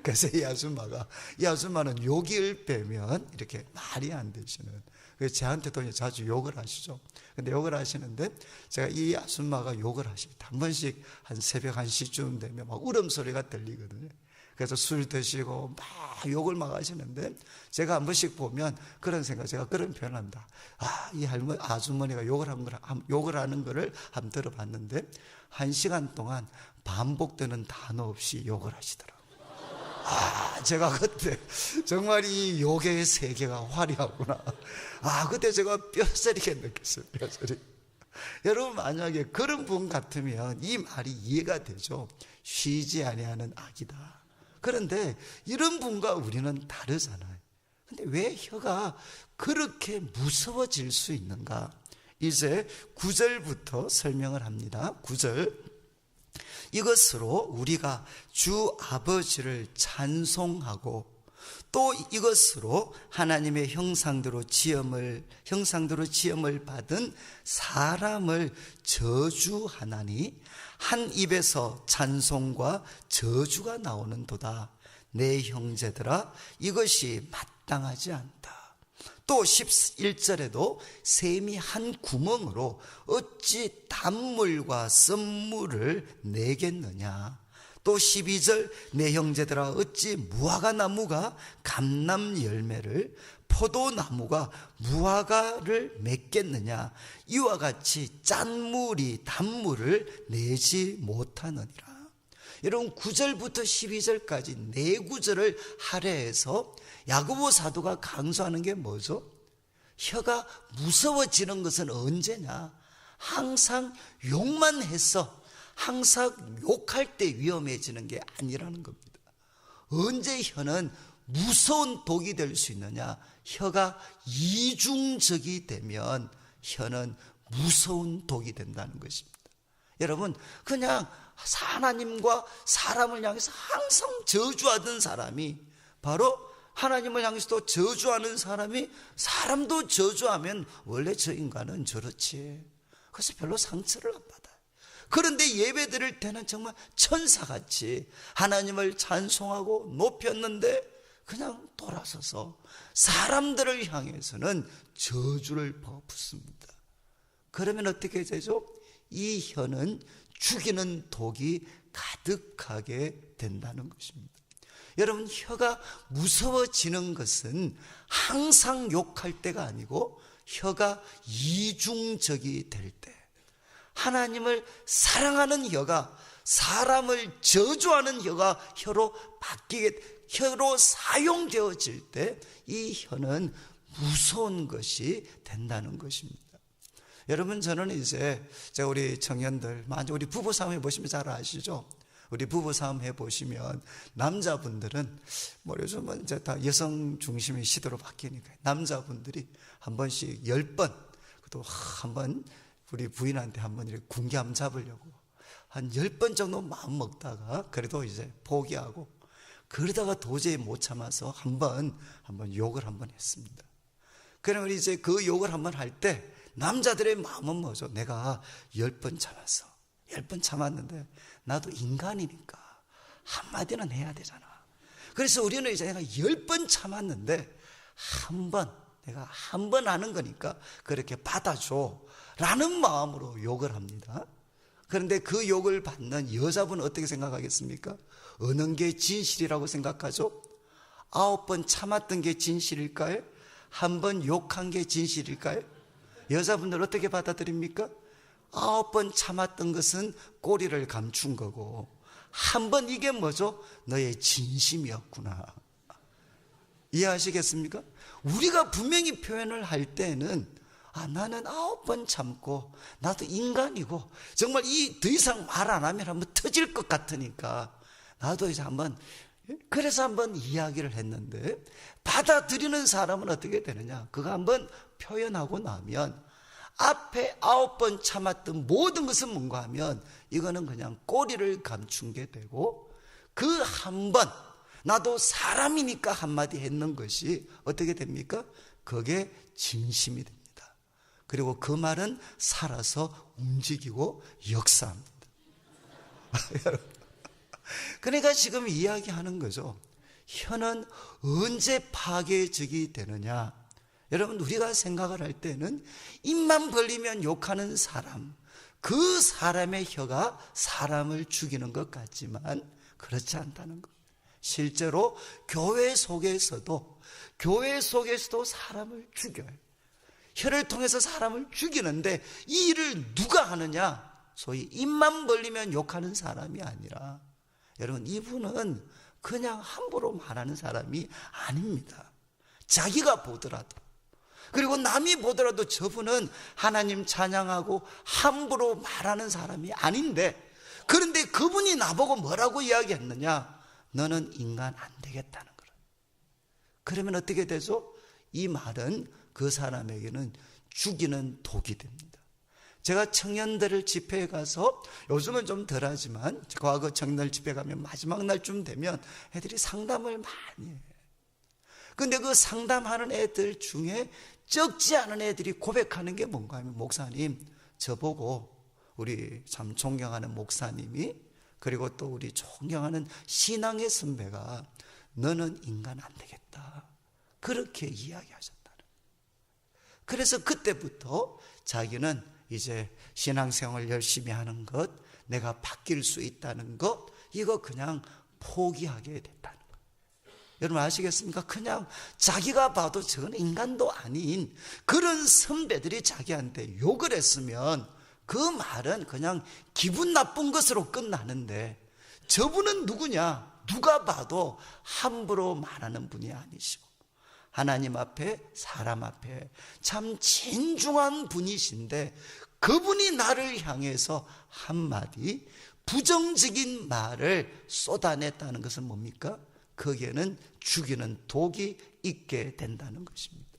그래서 이 아줌마는 욕을 빼면 이렇게 말이 안 되시는. 그래서 저한테도 자주 욕을 하시죠. 근데 욕을 하시는데 제가 이 아줌마가 욕을 하실 때 한 번씩 한 새벽 1시쯤 되면 울음소리가 들리거든요. 그래서 술 드시고 욕을 하시는데 제가 한 번씩 보면 그런 생각, 제가 그런 표현을 합니다. 이 아주머니가 욕을 하는 거를 한번 들어봤는데 1시간 동안 반복되는 단어 없이 욕을 하시더라고요. 제가 그때 정말 이 욕의 세계가 화려하구나. 그때 제가 뼈저리게 느꼈어요. 뼈저리. 여러분 만약에 그런 분 같으면 이 말이 이해가 되죠. 쉬지 아니하는 악이다. 그런데 이런 분과 우리는 다르잖아요. 근데 왜 혀가 그렇게 무서워질 수 있는가? 이제 9절부터 설명을 합니다. 9절. 이것으로 우리가 주 아버지를 찬송하고 또 이것으로 하나님의 형상대로 지음을 받은 사람을 저주하나니 한 입에서 찬송과 저주가 나오는도다. 내 형제들아, 이것이 마땅하지 않다. 또 11절에도 샘이 한 구멍으로 어찌 단물과 썸물을 내겠느냐. 또 또 12절 내 형제들아 어찌 무화과 나무가 감람 열매를 포도나무가 무화과를 맺겠느냐 이와 같이 짠물이 단물을 내지 못하느니라. 여러분 9절부터 12절까지 네 구절을 할애해서 야고보 사도가 강조하는 게 뭐죠? 혀가 무서워지는 것은 언제냐? 항상 욕만 해서 항상 욕할 때 위험해지는 게 아니라는 겁니다. 언제 혀는 무서운 독이 될 수 있느냐? 혀가 이중적이 되면 혀는 무서운 독이 된다는 것입니다. 여러분 그냥 하나님과 사람을 향해서 항상 저주하던 사람이 바로 하나님을 향해서도 저주하는 사람이 사람도 저주하면 원래 저 인간은 저렇지. 그래서 별로 상처를 안 받아요. 그런데 예배 드릴 때는 정말 천사같이 하나님을 찬송하고 높였는데 그냥 돌아서서 사람들을 향해서는 저주를 퍼붓습니다. 그러면 어떻게 되죠? 이 혀는 죽이는 독이 가득하게 된다는 것입니다. 여러분 혀가 무서워지는 것은 항상 욕할 때가 아니고 혀가 이중적이 될 때, 하나님을 사랑하는 혀가 사람을 저주하는 혀가 혀로 사용되어질 때 이 혀는 무서운 것이 된다는 것입니다. 여러분 저는 이제 우리 청년들 많이 우리 부부싸움 해보시면 잘 아시죠? 우리 부부싸움 해보시면 남자분들은 요즘은 이제 다 여성 중심의 시대로 바뀌니까 남자분들이 한 번씩 10번 또 한 번 우리 부인한테 한 번 이렇게 군기함 잡으려고 한 10번 정도 마음 먹다가 그래도 이제 포기하고 그러다가 도저히 못 참아서 한 번 욕을 한 번 했습니다. 그러면 이제 그 욕을 한 번 할 때 남자들의 마음은 뭐죠? 내가 10번 참았어. 10번 참았는데 나도 인간이니까 한마디는 해야 되잖아. 그래서 우리는 이제 내가 10번 참았는데 내가 한 번 하는 거니까 그렇게 받아줘 라는 마음으로 욕을 합니다. 그런데 그 욕을 받는 여자분은 어떻게 생각하겠습니까? 어느 게 진실이라고 생각하죠? 9번 참았던 게 진실일까요? 한 번 욕한 게 진실일까요? 여자분들 어떻게 받아들입니까? 9번 참았던 것은 꼬리를 감춘 거고 한 번 이게 뭐죠? 너의 진심이었구나. 이해하시겠습니까? 우리가 분명히 표현을 할 때는 나는 9번 참고 나도 인간이고 정말 더 이상 말 안 하면 한번 터질 것 같으니까 나도 이제 그래서 한번 이야기를 했는데 받아들이는 사람은 어떻게 되느냐? 그거 한번 표현하고 나면 앞에 9번 참았던 모든 것은 뭔가 하면 이거는 그냥 꼬리를 감춘 게 되고 그 한 번 나도 사람이니까 한마디 했는 것이 어떻게 됩니까? 그게 진심이 됩니다. 그리고 그 말은 살아서 움직이고 역사합니다. 그러니까 지금 이야기하는 거죠. 혀는 언제 파괴적이 되느냐? 여러분 우리가 생각을 할 때는 입만 벌리면 욕하는 사람, 그 사람의 혀가 사람을 죽이는 것 같지만 그렇지 않다는 것. 실제로 교회 속에서도 사람을 죽여요. 혀를 통해서 사람을 죽이는데 이 일을 누가 하느냐? 소위 입만 벌리면 욕하는 사람이 아니라 여러분 이분은 그냥 함부로 말하는 사람이 아닙니다. 자기가 보더라도 그리고 남이 보더라도 저분은 하나님 찬양하고 함부로 말하는 사람이 아닌데 그런데 그분이 나보고 뭐라고 이야기했느냐? 너는 인간 안 되겠다는 거예요. 그러면 어떻게 되죠? 이 말은 그 사람에게는 죽이는 독이 됩니다. 제가 청년들 집회에 가서 요즘은 좀 덜하지만 과거 청년들 집회 가면 마지막 날쯤 되면 애들이 상담을 많이 해요. 근데 그 상담하는 애들 중에 적지 않은 애들이 고백하는 게 뭔가 하면 목사님 저보고 우리 참 존경하는 목사님이 그리고 또 우리 존경하는 신앙의 선배가 너는 인간 안 되겠다 그렇게 이야기하셨다는 거예요. 그래서 그때부터 자기는 이제 신앙생활 열심히 하는 것, 내가 바뀔 수 있다는 것, 이거 그냥 포기하게 됐다는 거예요. 여러분 아시겠습니까? 그냥 자기가 봐도 저건 인간도 아닌 그런 선배들이 자기한테 욕을 했으면 그 말은 그냥 기분 나쁜 것으로 끝나는데, 저분은 누구냐? 누가 봐도 함부로 말하는 분이 아니시고 하나님 앞에 사람 앞에 참 진중한 분이신데, 그분이 나를 향해서 한마디 부정적인 말을 쏟아냈다는 것은 뭡니까? 거기에는 죽이는 독이 있게 된다는 것입니다.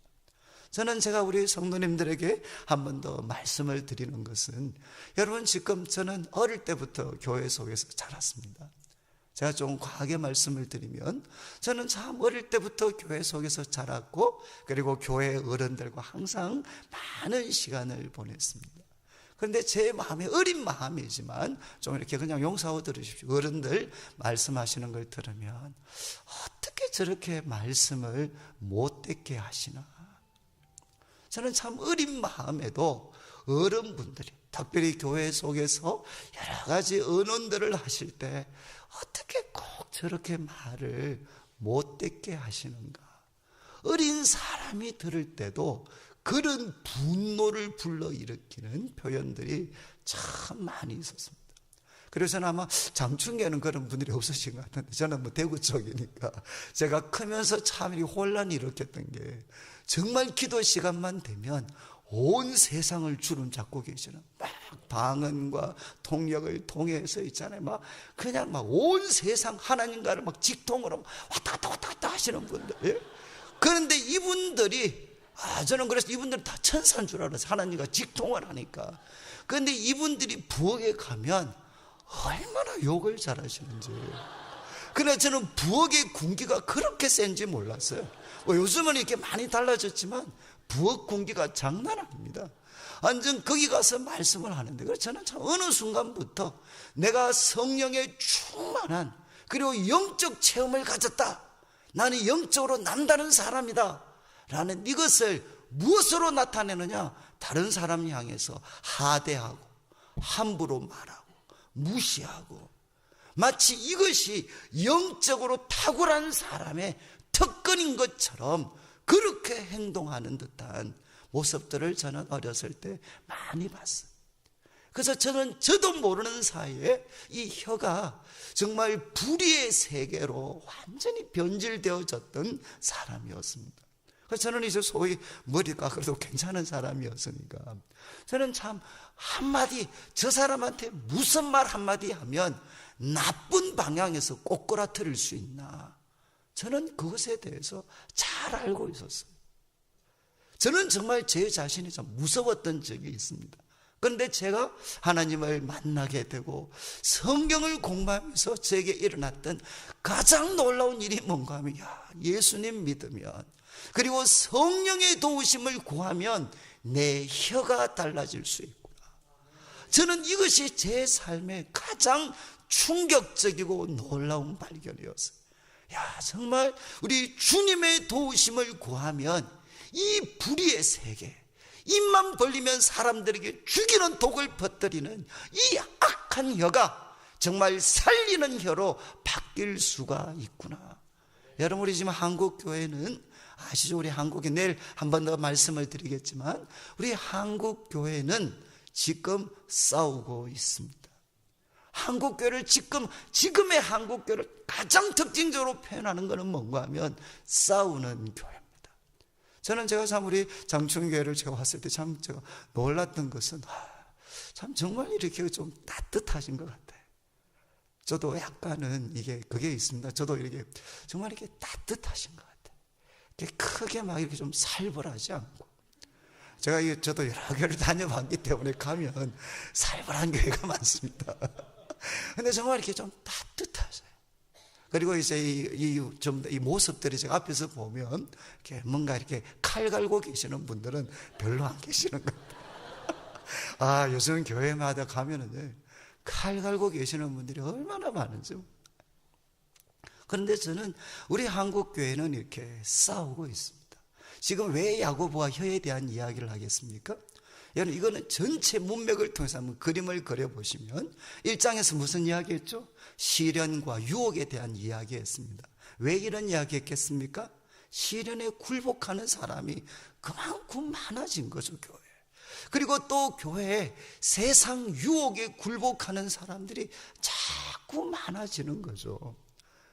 저는 제가 우리 성도님들에게 한 번 더 말씀을 드리는 것은, 여러분 지금 저는 어릴 때부터 교회 속에서 자랐습니다. 제가 좀 과하게 말씀을 드리면, 저는 참 어릴 때부터 교회 속에서 자랐고, 그리고 교회 어른들과 항상 많은 시간을 보냈습니다. 그런데 제 마음에, 어린 마음이지만 좀 이렇게 그냥 용서하고 들으십시오. 어른들 말씀하시는 걸 들으면 어떻게 저렇게 말씀을 못되게 하시나. 저는 참 어린 마음에도 어른분들이 특별히 교회 속에서 여러 가지 언론들을 하실 때 어떻게 꼭 저렇게 말을 못되게 하시는가. 어린 사람이 들을 때도 그런 분노를 불러일으키는 표현들이 참 많이 있었습니다. 그래서 저는 아마 장충계는 그런 분들이 없으신 것 같은데, 저는 뭐 대구 쪽이니까 제가 크면서 참 혼란이 일으켰던 게, 정말 기도 시간만 되면 온 세상을 주름 잡고 계시는, 막 방언과 통역을 통해서 있잖아요. 막 그냥 막 온 세상 하나님과를 막 직통으로 왔다 갔다 하시는 분들. 예? 그런데 이분들이, 저는 그래서 이분들 다 천사인 줄 알았어요. 하나님과 직통을 하니까. 그런데 이분들이 부엌에 가면 얼마나 욕을 잘하시는지. 그러나 저는 부엌의 군기가 그렇게 센지 몰랐어요. 요즘은 이렇게 많이 달라졌지만 부엌 군기가 장난 아닙니다. 완전 거기 가서 말씀을 하는데, 그래서 저는 참 어느 순간부터 내가 성령에 충만한, 그리고 영적 체험을 가졌다, 나는 영적으로 남다른 사람이다 라는 이것을 무엇으로 나타내느냐? 다른 사람 향해서 하대하고 함부로 말하고 무시하고, 마치 이것이 영적으로 탁월한 사람의 특권인 것처럼 그렇게 행동하는 듯한 모습들을 저는 어렸을 때 많이 봤어요. 그래서 저도 모르는 사이에 이 혀가 정말 불의의 세계로 완전히 변질되어졌던 사람이었습니다. 그래서 저는 이제 소위 머리가 그래도 괜찮은 사람이었으니까, 저는 참 한마디, 저 사람한테 무슨 말 한마디 하면 나쁜 방향에서 꼬꾸라뜨릴 수 있나, 저는 그것에 대해서 잘 알고 있었어요. 저는 정말 제 자신이 좀 무서웠던 적이 있습니다. 그런데 제가 하나님을 만나게 되고 성경을 공부하면서 제게 일어났던 가장 놀라운 일이 뭔가 하면, 예수님 믿으면, 그리고 성령의 도우심을 구하면 내 혀가 달라질 수 있구나. 저는 이것이 제 삶의 가장 충격적이고 놀라운 발견이었어요. 정말 우리 주님의 도우심을 구하면 이 불의의 세계, 입만 벌리면 사람들에게 죽이는 독을 퍼뜨리는 이 악한 혀가 정말 살리는 혀로 바뀔 수가 있구나. 여러분, 우리 지금 한국교회는 아시죠? 우리 한국에 내일 한 번 더 말씀을 드리겠지만, 우리 한국교회는 지금 싸우고 있습니다. 한국교회를 지금의 한국교회를 가장 특징적으로 표현하는 것은 뭔가 하면 싸우는 교회입니다. 저는 제가 참 우리 장충교회를 제가 왔을 때 참 제가 놀랐던 것은, 참 정말 이렇게 좀 따뜻하신 것 같아요. 저도 약간은 그게 있습니다. 저도 이렇게 정말 이렇게 따뜻하신 것 같아요. 이렇게 크게 막 이렇게 좀 살벌하지 않고. 저도 여러 교회를 다녀봤기 때문에 가면 살벌한 교회가 많습니다. 근데 정말 이렇게 좀 따뜻하세요. 그리고 이제 이 모습들이 제가 앞에서 보면 이렇게 뭔가 이렇게 칼 갈고 계시는 분들은 별로 안 계시는 것 같아요. 요즘 교회마다 가면은 칼 갈고 계시는 분들이 얼마나 많은지. 그런데 저는 우리 한국 교회는 이렇게 싸우고 있습니다. 지금 왜 야고보와 혀에 대한 이야기를 하겠습니까? 여러분, 이거는 전체 문맥을 통해서 한번 그림을 그려보시면 1장에서 무슨 이야기했죠? 시련과 유혹에 대한 이야기했습니다. 왜 이런 이야기 했겠습니까? 시련에 굴복하는 사람이 그만큼 많아진 거죠, 교회. 그리고 또 교회에 세상 유혹에 굴복하는 사람들이 자꾸 많아지는 거죠.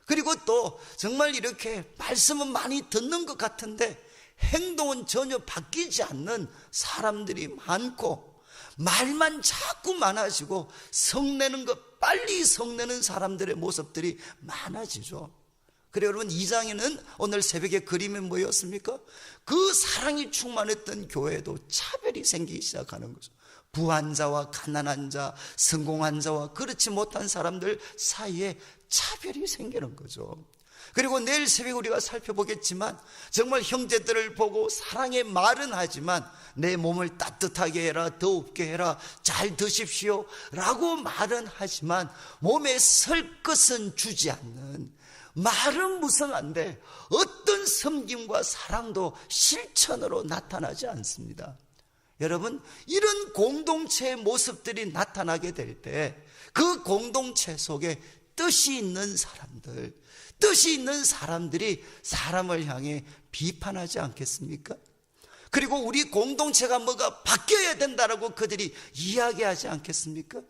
그리고 또 정말 이렇게 말씀은 많이 듣는 것 같은데 행동은 전혀 바뀌지 않는 사람들이 많고, 말만 자꾸 많아지고 성내는 것, 빨리 성내는 사람들의 모습들이 많아지죠. 그래요, 여러분, 2장에는 오늘 새벽에 그림이 뭐였습니까? 그 사랑이 충만했던 교회에도 차별이 생기기 시작하는 거죠. 부한 자와 가난한 자, 성공한 자와 그렇지 못한 사람들 사이에 차별이 생기는 거죠. 그리고 내일 새벽에 우리가 살펴보겠지만, 정말 형제들을 보고 사랑의 말은 하지만 내 몸을 따뜻하게 해라, 더웁게 해라, 잘 드십시오 라고 말은 하지만 몸에 설 것은 주지 않는, 말은 무성한데 어떤 섬김과 사랑도 실천으로 나타나지 않습니다. 여러분, 이런 공동체의 모습들이 나타나게 될 때 그 공동체 속에 뜻이 있는 사람들, 뜻이 있는 사람들이 사람을 향해 비판하지 않겠습니까? 그리고 우리 공동체가 뭐가 바뀌어야 된다라고 그들이 이야기하지 않겠습니까?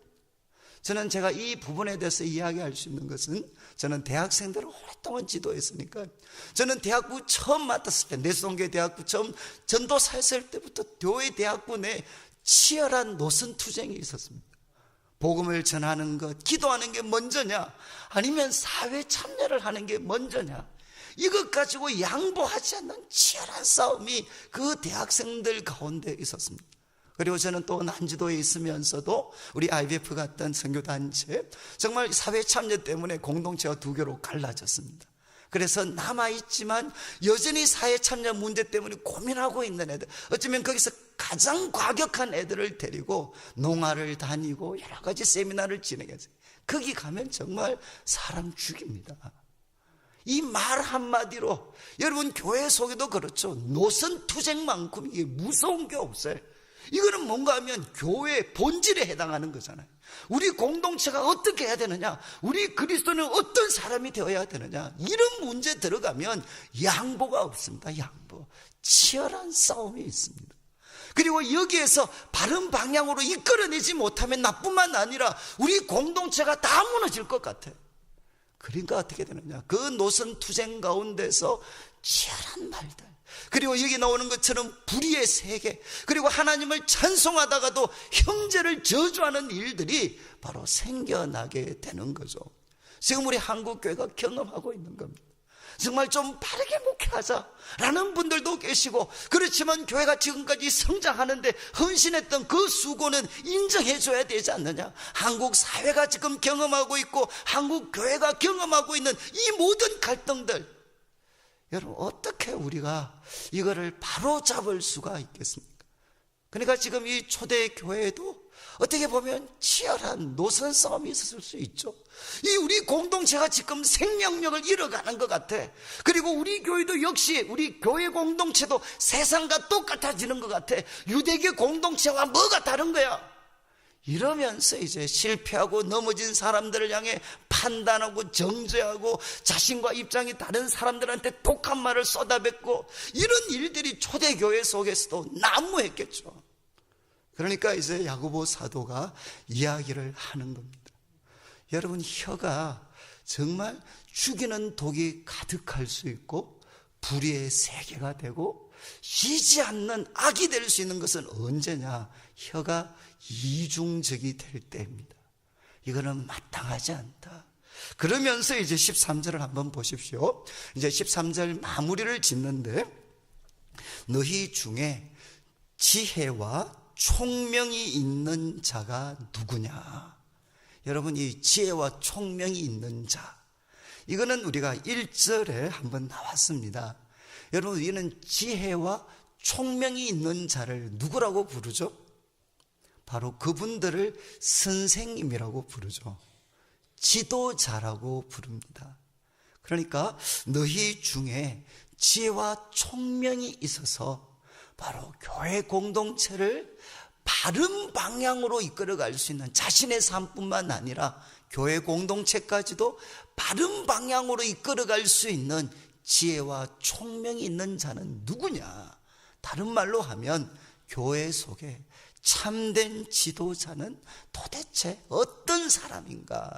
저는 제가 이 부분에 대해서 이야기할 수 있는 것은, 저는 대학생들을 오랫동안 지도했으니까, 저는 대학부 처음 맡았을 때, 내송교회 대학부 처음 전도사했을 때부터 교회 대학부 내에 치열한 노선투쟁이 있었습니다. 복음을 전하는 것, 기도하는 게 먼저냐, 아니면 사회 참여를 하는 게 먼저냐, 이것 가지고 양보하지 않는 치열한 싸움이 그 대학생들 가운데 있었습니다. 그리고 저는 또 난지도에 있으면서도 우리 IBF 같은 선교단체, 정말 사회 참여 때문에 공동체가 두 개로 갈라졌습니다. 그래서 남아있지만 여전히 사회 참여 문제 때문에 고민하고 있는 애들, 어쩌면 거기서 가장 과격한 애들을 데리고 농화를 다니고 여러 가지 세미나를 진행했어요. 거기 가면 정말 사람 죽입니다. 이 말 한마디로, 여러분 교회 속에도 그렇죠. 노선투쟁만큼 이게 무서운 게 없어요. 이거는 뭔가 하면 교회의 본질에 해당하는 거잖아요. 우리 공동체가 어떻게 해야 되느냐, 우리 그리스도는 어떤 사람이 되어야 되느냐, 이런 문제 들어가면 양보가 없습니다. 양보, 치열한 싸움이 있습니다. 그리고 여기에서 바른 방향으로 이끌어내지 못하면 나뿐만 아니라 우리 공동체가 다 무너질 것 같아요. 그러니까 어떻게 되느냐, 그 노선투쟁 가운데서 치열한 말들, 그리고 여기 나오는 것처럼 불의의 세계, 그리고 하나님을 찬송하다가도 형제를 저주하는 일들이 바로 생겨나게 되는 거죠. 지금 우리 한국교회가 경험하고 있는 겁니다. 정말 좀 바르게 목회하자라는 분들도 계시고, 그렇지만 교회가 지금까지 성장하는데 헌신했던 그 수고는 인정해줘야 되지 않느냐. 한국 사회가 지금 경험하고 있고 한국 교회가 경험하고 있는 이 모든 갈등들, 여러분 어떻게 우리가 이거를 바로 잡을 수가 있겠습니까? 그러니까 지금 이 초대교회에도 어떻게 보면 치열한 노선 싸움이 있었을 수 있죠. 이 우리 공동체가 지금 생명력을 잃어가는 것 같아. 그리고 우리 교회도 역시, 우리 교회 공동체도 세상과 똑같아지는 것 같아. 유대교 공동체와 뭐가 다른 거야? 이러면서 이제 실패하고 넘어진 사람들을 향해 판단하고 정죄하고 자신과 입장이 다른 사람들한테 독한 말을 쏟아뱉고, 이런 일들이 초대교회 속에서도 난무했겠죠. 그러니까 이제 야고보 사도가 이야기를 하는 겁니다. 여러분, 혀가 정말 죽이는 독이 가득할 수 있고 불의의 세계가 되고 쉬지 않는 악이 될 수 있는 것은 언제냐? 혀가 이중적이 될 때입니다. 이거는 마땅하지 않다. 그러면서 이제 13절을 한번 보십시오. 이제 13절 마무리를 짓는데, 너희 중에 지혜와 총명이 있는 자가 누구냐? 여러분, 이 지혜와 총명이 있는 자, 이거는 우리가 1절에 한번 나왔습니다. 여러분, 우리는 지혜와 총명이 있는 자를 누구라고 부르죠? 바로 그분들을 선생님이라고 부르죠. 지도자라고 부릅니다. 그러니까 너희 중에 지혜와 총명이 있어서 바로 교회 공동체를 바른 방향으로 이끌어갈 수 있는 자신의 삶뿐만 아니라 교회 공동체까지도 바른 방향으로 이끌어갈 수 있는 지혜와 총명이 있는 자는 누구냐? 다른 말로 하면 교회 속에 참된 지도자는 도대체 어떤 사람인가?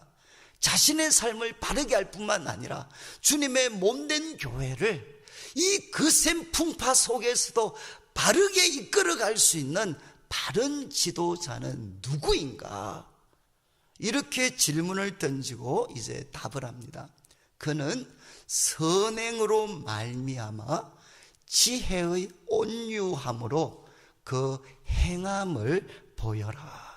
자신의 삶을 바르게 할 뿐만 아니라 주님의 몸된 교회를 이 거센 풍파 속에서도 바르게 이끌어갈 수 있는 바른 지도자는 누구인가? 이렇게 질문을 던지고 이제 답을 합니다. 그는 선행으로 말미암아 지혜의 온유함으로 그 행함을 보여라.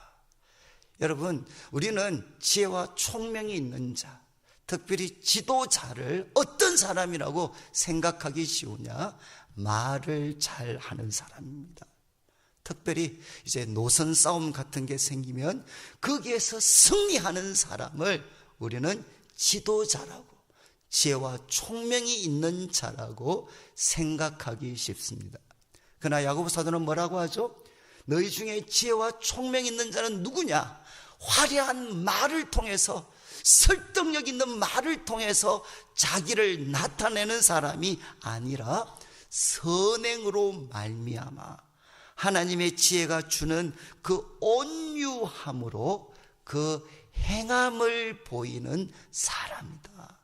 여러분, 우리는 지혜와 총명이 있는 자, 특별히 지도자를 어떤 사람이라고 생각하기 쉬우냐? 말을 잘하는 사람입니다. 특별히 이제 노선 싸움 같은 게 생기면 거기에서 승리하는 사람을 우리는 지도자라고, 지혜와 총명이 있는 자라고 생각하기 쉽습니다. 그러나 야고보 사도는 뭐라고 하죠? 너희 중에 지혜와 총명이 있는 자는 누구냐? 화려한 말을 통해서, 설득력 있는 말을 통해서 자기를 나타내는 사람이 아니라 선행으로 말미암아 하나님의 지혜가 주는 그 온유함으로 그 행함을 보이는 사람이다.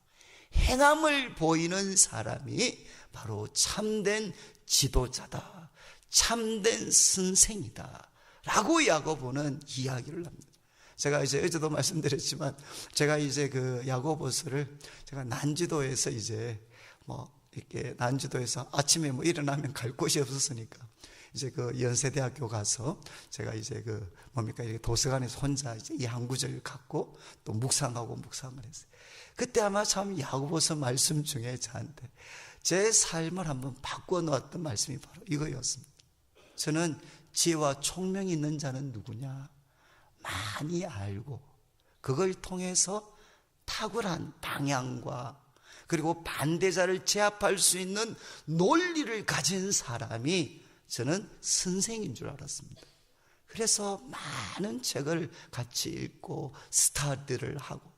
행함을 보이는 사람이 바로 참된 지도자다, 참된 선생이다 라고 야고보는 이야기를 합니다. 제가 이제 어제도 말씀드렸지만 제가 이제 그 야고보서를 제가 난지도에서 이제 이렇게 난지도에서 아침에 일어나면 갈 곳이 없었으니까 이제 그 연세대학교 가서 제가 이제 이렇게 도서관에서 혼자 이제 이 한 구절을 갖고 또 묵상을 했어요. 그때 아마 참 야고보서 말씀 중에 저한테 제 삶을 한번 바꿔 놓았던 말씀이 바로 이거였습니다. 저는 지혜와 총명이 있는 자는 누구냐? 많이 알고 그걸 통해서 탁월한 방향과 그리고 반대자를 제압할 수 있는 논리를 가진 사람이 저는 선생인 줄 알았습니다. 그래서 많은 책을 같이 읽고 스터디를 하고,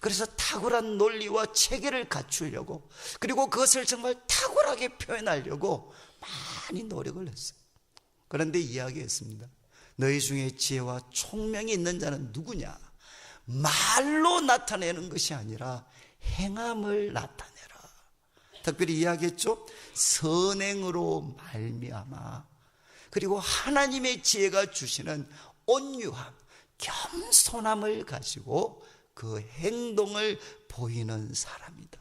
그래서 탁월한 논리와 체계를 갖추려고, 그리고 그것을 정말 탁월하게 표현하려고 많이 노력을 했어요. 그런데 이야기했습니다. 너희 중에 지혜와 총명이 있는 자는 누구냐? 말로 나타내는 것이 아니라 행함을 나타내라. 특별히 이야기했죠. 선행으로 말미암아, 그리고 하나님의 지혜가 주시는 온유함, 겸손함을 가지고 그 행동을 보이는 사람이다.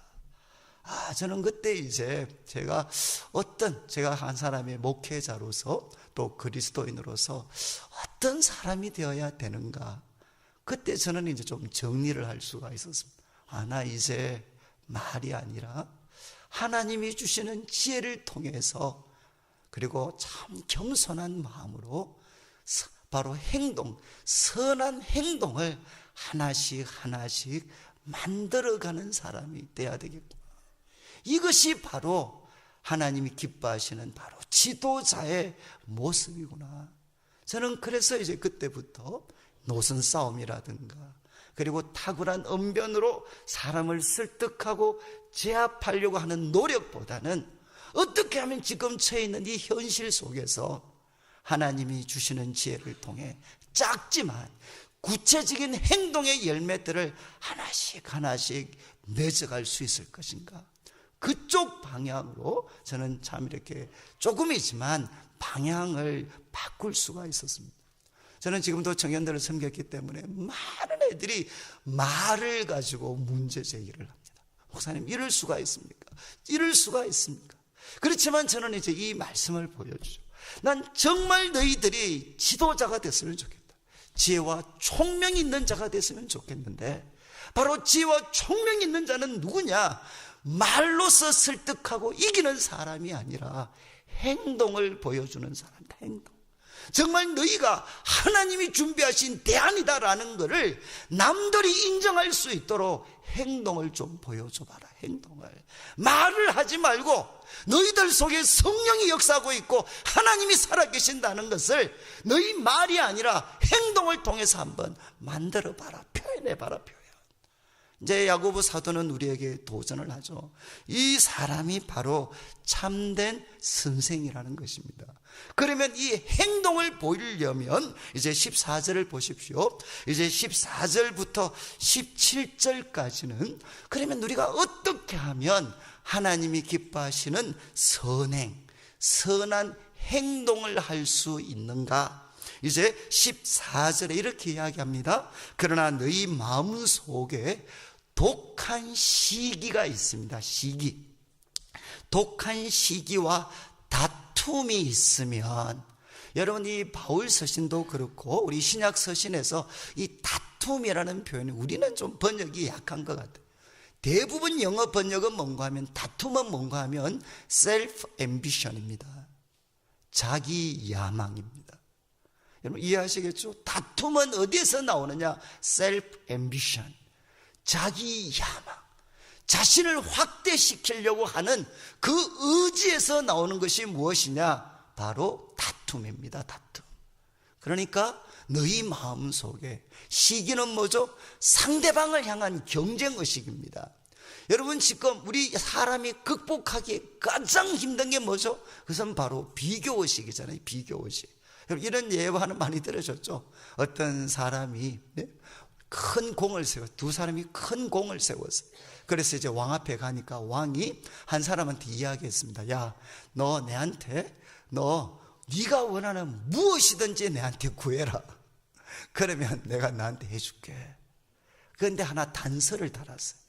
저는 그때 이제 제가 한 사람의 목회자로서 또 그리스도인으로서 어떤 사람이 되어야 되는가, 그때 저는 이제 좀 정리를 할 수가 있었습니다. 나 이제 말이 아니라 하나님이 주시는 지혜를 통해서, 그리고 참 겸손한 마음으로 바로 선한 행동을 하나씩 만들어가는 사람이 돼야 되겠구나. 이것이 바로 하나님이 기뻐하시는 바로 지도자의 모습이구나. 저는 그래서 이제 그때부터 노선 싸움이라든가, 그리고 탁월한 언변으로 사람을 설득하고 제압하려고 하는 노력보다는 어떻게 하면 지금 처해 있는 이 현실 속에서 하나님이 주시는 지혜를 통해 작지만 구체적인 행동의 열매들을 하나씩 맺어갈 수 있을 것인가, 그쪽 방향으로 저는 참 이렇게 조금이지만 방향을 바꿀 수가 있었습니다. 저는 지금도 청년들을 섬겼기 때문에 많은 애들이 말을 가지고 문제 제기를 합니다. 목사님, 이럴 수가 있습니까? 이럴 수가 있습니까? 그렇지만 저는 이제 이 말씀을 보여주죠. 난 정말 너희들이 지도자가 됐으면 좋겠다. 지혜와 총명이 있는 자가 됐으면 좋겠는데, 바로 지혜와 총명이 있는 자는 누구냐? 말로서 설득하고 이기는 사람이 아니라 행동을 보여주는 사람이다. 행동. 정말 너희가 하나님이 준비하신 대안이다라는 것을 남들이 인정할 수 있도록 행동을 좀 보여줘 봐라. 행동을. 말을 하지 말고 너희들 속에 성령이 역사하고 있고 하나님이 살아계신다는 것을 너희 말이 아니라 행동을 통해서 한번 만들어 봐라. 표현해 봐라. 표현. 이제 야고보 사도는 우리에게 도전을 하죠. 이 사람이 바로 참된 선생이라는 것입니다. 그러면 이 행동을 보이려면 이제 14절을 보십시오. 이제 14절부터 17절까지는 그러면 우리가 어떻게 하면 하나님이 기뻐하시는 선행, 선한 행동을 할 수 있는가? 이제 14절에 이렇게 이야기합니다. 그러나 너희 마음 속에 독한 시기가 있습니다. 시기. 독한 시기와 다툼이 있으면, 여러분 이 바울 서신도 그렇고 우리 신약 서신에서 이 다툼이라는 표현이 우리는 좀 번역이 약한 것 같아요. 대부분 영어 번역은 뭔가 하면, 다툼은 뭔가 하면 self ambition입니다. 자기 야망입니다. 여러분 이해하시겠죠? 다툼은 어디에서 나오느냐? self ambition. 자기 야망. 자신을 확대시키려고 하는 그 의지에서 나오는 것이 무엇이냐? 바로 다툼입니다. 다툼. 그러니까 너희 마음속에, 시기는 뭐죠? 상대방을 향한 경쟁의식입니다. 여러분 지금 우리 사람이 극복하기 가장 힘든 게 뭐죠? 그것은 바로 비교의식이잖아요. 비교의식. 여러분 이런 예화는 많이 들으셨죠? 어떤 사람이 큰 공을 세워, 두 사람이 큰 공을 세웠어요. 그래서 이제 왕 앞에 가니까 왕이 한 사람한테 이야기했습니다. 야, 너 내한테 네가 원하는 무엇이든지 내한테 구해라. 그러면 내가 너한테 해줄게. 그런데 하나 단서를 달았어요.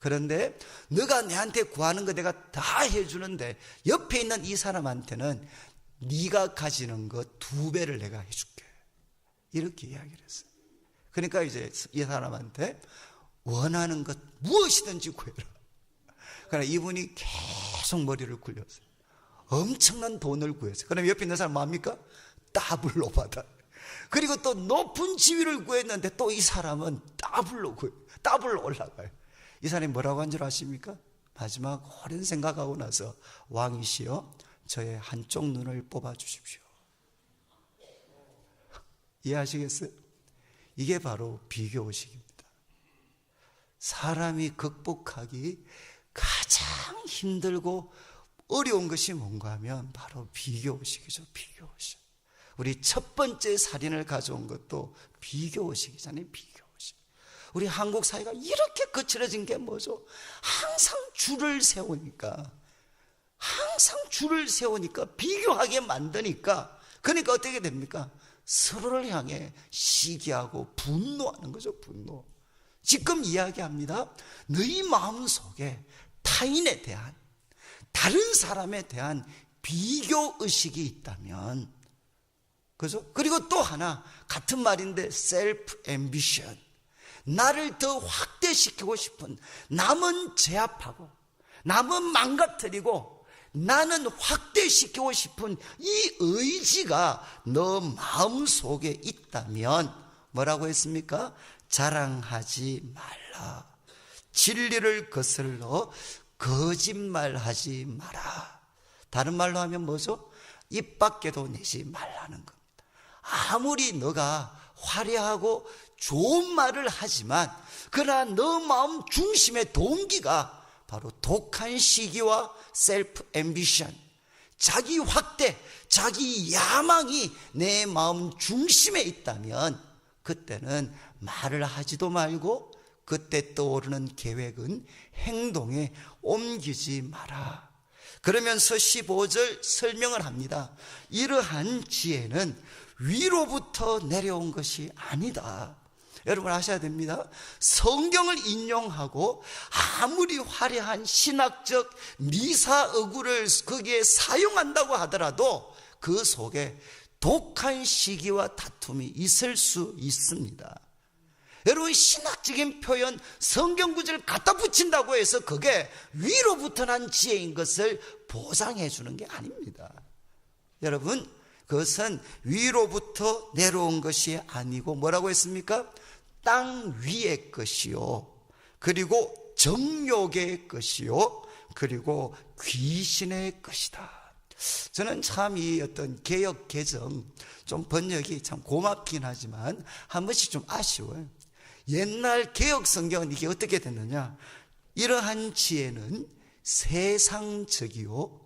그런데 너가 내한테 구하는 거 내가 다 해주는데 옆에 있는 이 사람한테는 네가 가지는 거 2배를 내가 해줄게. 이렇게 이야기를 했어요. 그러니까 이제 이 사람한테 원하는 것 무엇이든지 구해라. 그러나 이분이 계속 머리를 굴렸어요. 엄청난 돈을 구했어요. 그럼 옆에 있는 사람 뭡니까? 더블로 받아. 그리고 또 높은 지위를 구했는데 또 이 사람은 더블로 올라가요. 이 사람이 뭐라고 한 줄 아십니까? 마지막 오랜 생각하고 나서, 왕이시여 저의 한쪽 눈을 뽑아 주십시오. 이해하시겠어요? 이게 바로 비교의식입니다. 사람이 극복하기 가장 힘들고 어려운 것이 뭔가 하면 바로 비교의식이죠. 비교의식. 우리 첫 번째 살인을 가져온 것도 비교의식이잖아요. 비교의식. 우리 한국 사회가 이렇게 거칠어진 게 뭐죠? 항상 줄을 세우니까 비교하게 만드니까, 그러니까 어떻게 됩니까? 서로를 향해 시기하고 분노하는 거죠. 분노. 지금 이야기합니다. 너희 마음속에 타인에 대한, 다른 사람에 대한 비교의식이 있다면, 그죠? 그리고 또 하나 같은 말인데 self ambition. 나를 더 확대시키고 싶은, 남은 제압하고 남은 망가뜨리고 나는 확대시키고 싶은 이 의지가 너 마음속에 있다면 뭐라고 했습니까? 자랑하지 말라. 진리를 거슬러 거짓말하지 마라. 다른 말로 하면 뭐죠? 입 밖에도 내지 말라는 겁니다. 아무리 너가 화려하고 좋은 말을 하지만 그러나 너 마음 중심의 동기가 바로 독한 시기와 셀프 앰비션, 자기 확대, 자기 야망이 내 마음 중심에 있다면 그때는 말을 하지도 말고 그때 떠오르는 계획은 행동에 옮기지 마라. 그러면서 15절 설명을 합니다. 이러한 지혜는 위로부터 내려온 것이 아니다. 여러분 아셔야 됩니다. 성경을 인용하고 아무리 화려한 신학적 미사어구를 거기에 사용한다고 하더라도 그 속에 독한 시기와 다툼이 있을 수 있습니다. 여러분 신학적인 표현, 성경 구절을 갖다 붙인다고 해서 그게 위로부터 난 지혜인 것을 보장해 주는 게 아닙니다. 여러분 그것은 위로부터 내려온 것이 아니고 뭐라고 했습니까? 땅 위의 것이요, 그리고 정욕의 것이요, 그리고 귀신의 것이다. 저는 참 이 어떤 개역 개정 좀 번역이 참 고맙긴 하지만 한 번씩 좀 아쉬워요. 옛날 개역 성경은 이게 어떻게 됐느냐, 이러한 지혜는 세상적이요,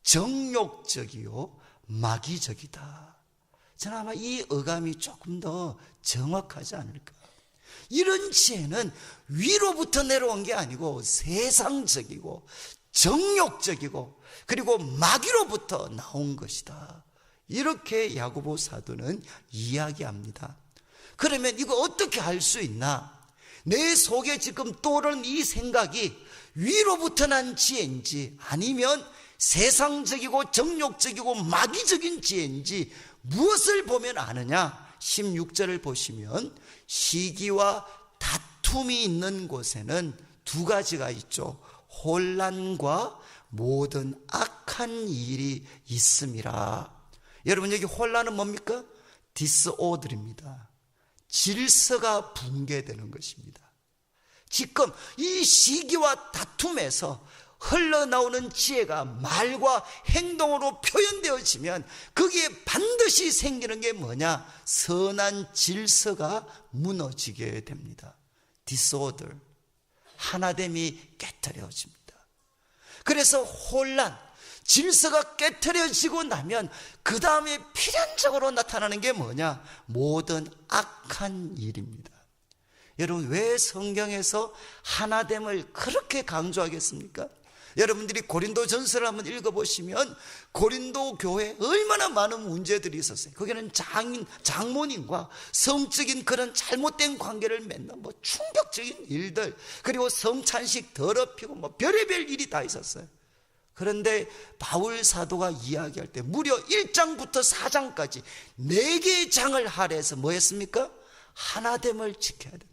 정욕적이요, 마귀적이다. 저는 아마 이 어감이 조금 더 정확하지 않을까. 이런 지혜는 위로부터 내려온 게 아니고 세상적이고 정욕적이고 그리고 마귀로부터 나온 것이다. 이렇게 야고보 사도는 이야기합니다. 그러면 이거 어떻게 알 수 있나? 내 속에 지금 떠오르는 이 생각이 위로부터 난 지혜인지 아니면 세상적이고 정욕적이고 마귀적인 지혜인지 무엇을 보면 아느냐? 16절을 보시면 시기와 다툼이 있는 곳에는 두 가지가 있죠. 혼란과 모든 악한 일이 있음이라. 여러분, 여기 혼란은 뭡니까? 디스오더입니다. 질서가 붕괴되는 것입니다. 지금 이 시기와 다툼에서 흘러나오는 지혜가 말과 행동으로 표현되어지면 거기에 반드시 생기는 게 뭐냐? 선한 질서가 무너지게 됩니다. disorder, 하나됨이 깨트려집니다. 그래서 혼란, 질서가 깨트려지고 나면 그 다음에 필연적으로 나타나는 게 뭐냐? 모든 악한 일입니다. 여러분, 왜 성경에서 하나됨을 그렇게 강조하겠습니까? 여러분들이 고린도 전서를 한번 읽어보시면 고린도 교회에 얼마나 많은 문제들이 있었어요. 거기는 장모님과 성적인 그런 잘못된 관계를 맺는 충격적인 일들, 그리고 성찬식 더럽히고 별의별 일이 다 있었어요. 그런데 바울 사도가 이야기할 때 무려 1장부터 4장까지 4개의 장을 할애해서 뭐 했습니까? 하나됨을 지켜야 된다.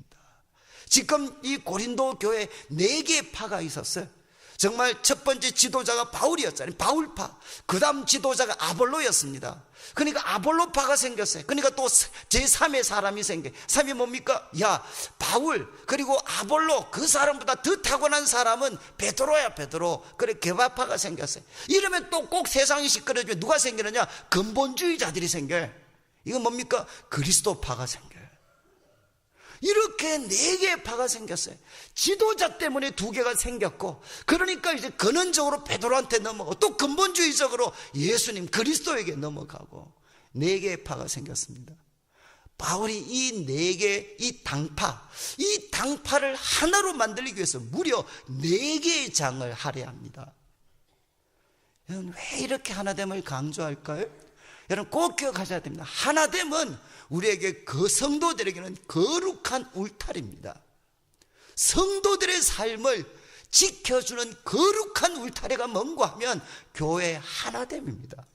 지금 이 고린도 교회에 4개의 파가 있었어요. 정말 첫 번째 지도자가 바울이었잖아요. 바울파. 그 다음 지도자가 아볼로였습니다. 그러니까 아볼로파가 생겼어요. 그러니까 또 제3의 사람이 생겨요. 3이 뭡니까? 야, 바울 그리고 아볼로, 그 사람보다 더 타고난 사람은 베드로야, 베드로. 그래, 개바파가 생겼어요. 이러면 또 꼭 세상이 시끄러지면 누가 생기느냐? 근본주의자들이 생겨요. 이건 뭡니까? 그리스도파가 생겨요. 이렇게 4개의 파가 생겼어요. 지도자 때문에 2개가 생겼고, 그러니까 이제 근원적으로 베드로한테 넘어가고, 또 근본주의적으로 예수님 그리스도에게 넘어가고 4개의 파가 생겼습니다. 바울이 이 4개, 이 당파를 하나로 만들기 위해서 무려 4개의 장을 할애합니다. 여러분, 왜 이렇게 하나됨을 강조할까요? 여러분, 꼭 기억하셔야 됩니다. 하나됨은 우리에게, 그 성도들에게는 거룩한 울타리입니다. 성도들의 삶을 지켜주는 거룩한 울타리가 뭔가 하면 교회의 하나됨입니다.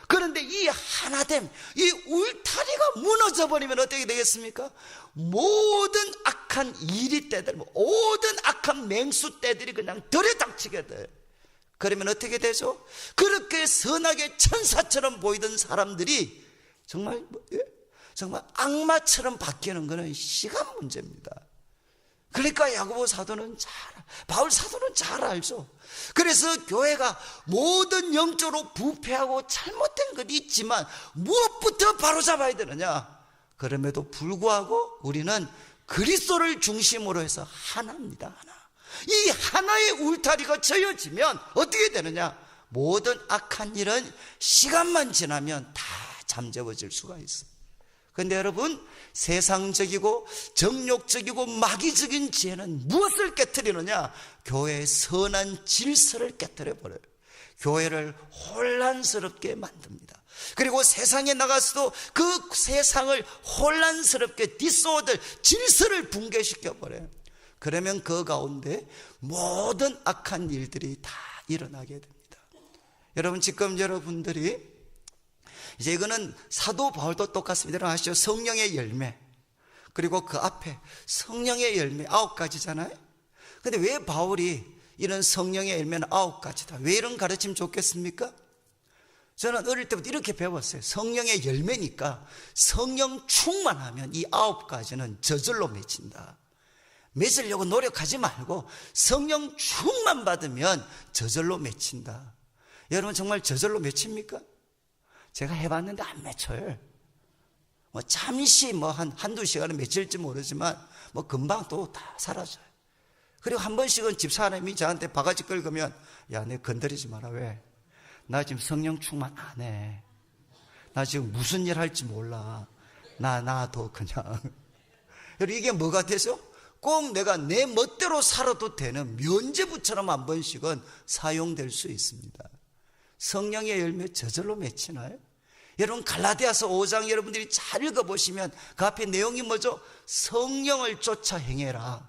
그런데 이 하나됨, 이 울타리가 무너져버리면 어떻게 되겠습니까? 모든 악한 이리 때들, 모든 악한 맹수 때들이 그냥 들여닥치게 돼요. 그러면 어떻게 되죠? 그렇게 선하게 천사처럼 보이던 사람들이 정말 악마처럼 바뀌는 것은 시간 문제입니다. 그러니까 야고보 사도는 바울 사도는 잘 알죠. 그래서 교회가 모든 영적으로 부패하고 잘못된 것이 있지만 무엇부터 바로잡아야 되느냐? 그럼에도 불구하고 우리는 그리스도를 중심으로 해서 하나입니다. 하나. 이 하나의 울타리가 저어지면 어떻게 되느냐? 모든 악한 일은 시간만 지나면 다 잠재워질 수가 있어요. 그런데 여러분, 세상적이고 정욕적이고 마귀적인 지혜는 무엇을 깨트리느냐? 교회의 선한 질서를 깨트려버려요. 교회를 혼란스럽게 만듭니다. 그리고 세상에 나가서도 그 세상을 혼란스럽게 디스오더, 질서를 붕괴시켜버려요. 그러면 그 가운데 모든 악한 일들이 다 일어나게 됩니다. 여러분, 지금 여러분들이 이제 이거는 사도 바울도 똑같습니다. 여러분 아시죠? 성령의 열매, 그리고 그 앞에 성령의 열매 9가지잖아요. 근데 왜 바울이 이런 성령의 열매는 9가지다, 왜 이런 가르침 좋겠습니까? 저는 어릴 때부터 이렇게 배웠어요. 성령의 열매니까 성령 충만하면 이 9가지는 저절로 맺힌다. 맺으려고 노력하지 말고 성령 충만 받으면 저절로 맺힌다. 여러분 정말 저절로 맺힙니까? 제가 해봤는데 안 맺혀요. 잠시 한두 시간은 맺힐지 모르지만 금방 또 다 사라져요. 그리고 한 번씩은 집사람이 저한테 바가지 긁으면, 야, 내 건드리지 마라. 왜? 나 지금 성령 충만 안 해. 나 지금 무슨 일 할지 몰라. 놔둬 그냥. 이게 뭐가 되죠? 꼭 내가 내 멋대로 살아도 되는 면죄부처럼 한 번씩은 사용될 수 있습니다. 성령의 열매 저절로 맺히나요? 여러분 갈라디아서 5장 여러분들이 잘 읽어보시면 그 앞에 내용이 뭐죠? 성령을 쫓아 행해라.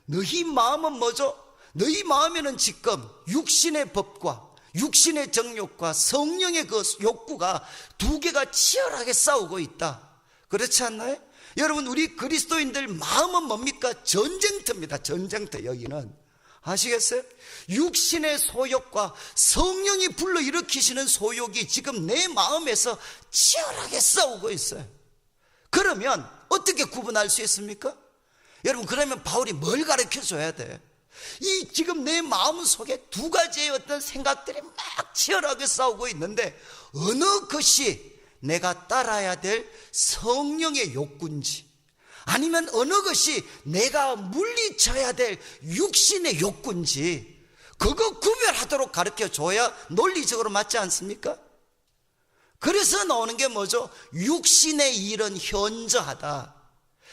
너희 마음은 뭐죠? 너희 마음에는 지금 육신의 법과 육신의 정욕과 성령의 그 욕구가 두 개가 치열하게 싸우고 있다. 그렇지 않나요? 여러분 우리 그리스도인들 마음은 뭡니까? 전쟁터입니다. 전쟁터. 여기는 아시겠어요? 육신의 소욕과 성령이 불러일으키시는 소욕이 지금 내 마음에서 치열하게 싸우고 있어요. 그러면 어떻게 구분할 수 있습니까? 여러분 그러면 바울이 뭘 가르쳐줘야 돼? 이 지금 내 마음 속에 두 가지의 어떤 생각들이 막 치열하게 싸우고 있는데 어느 것이 내가 따라야 될 성령의 욕구인지 아니면 어느 것이 내가 물리쳐야 될 육신의 욕구인지 그거 구별하도록 가르쳐줘야 논리적으로 맞지 않습니까? 그래서 나오는 게 뭐죠? 육신의 일은 현저하다.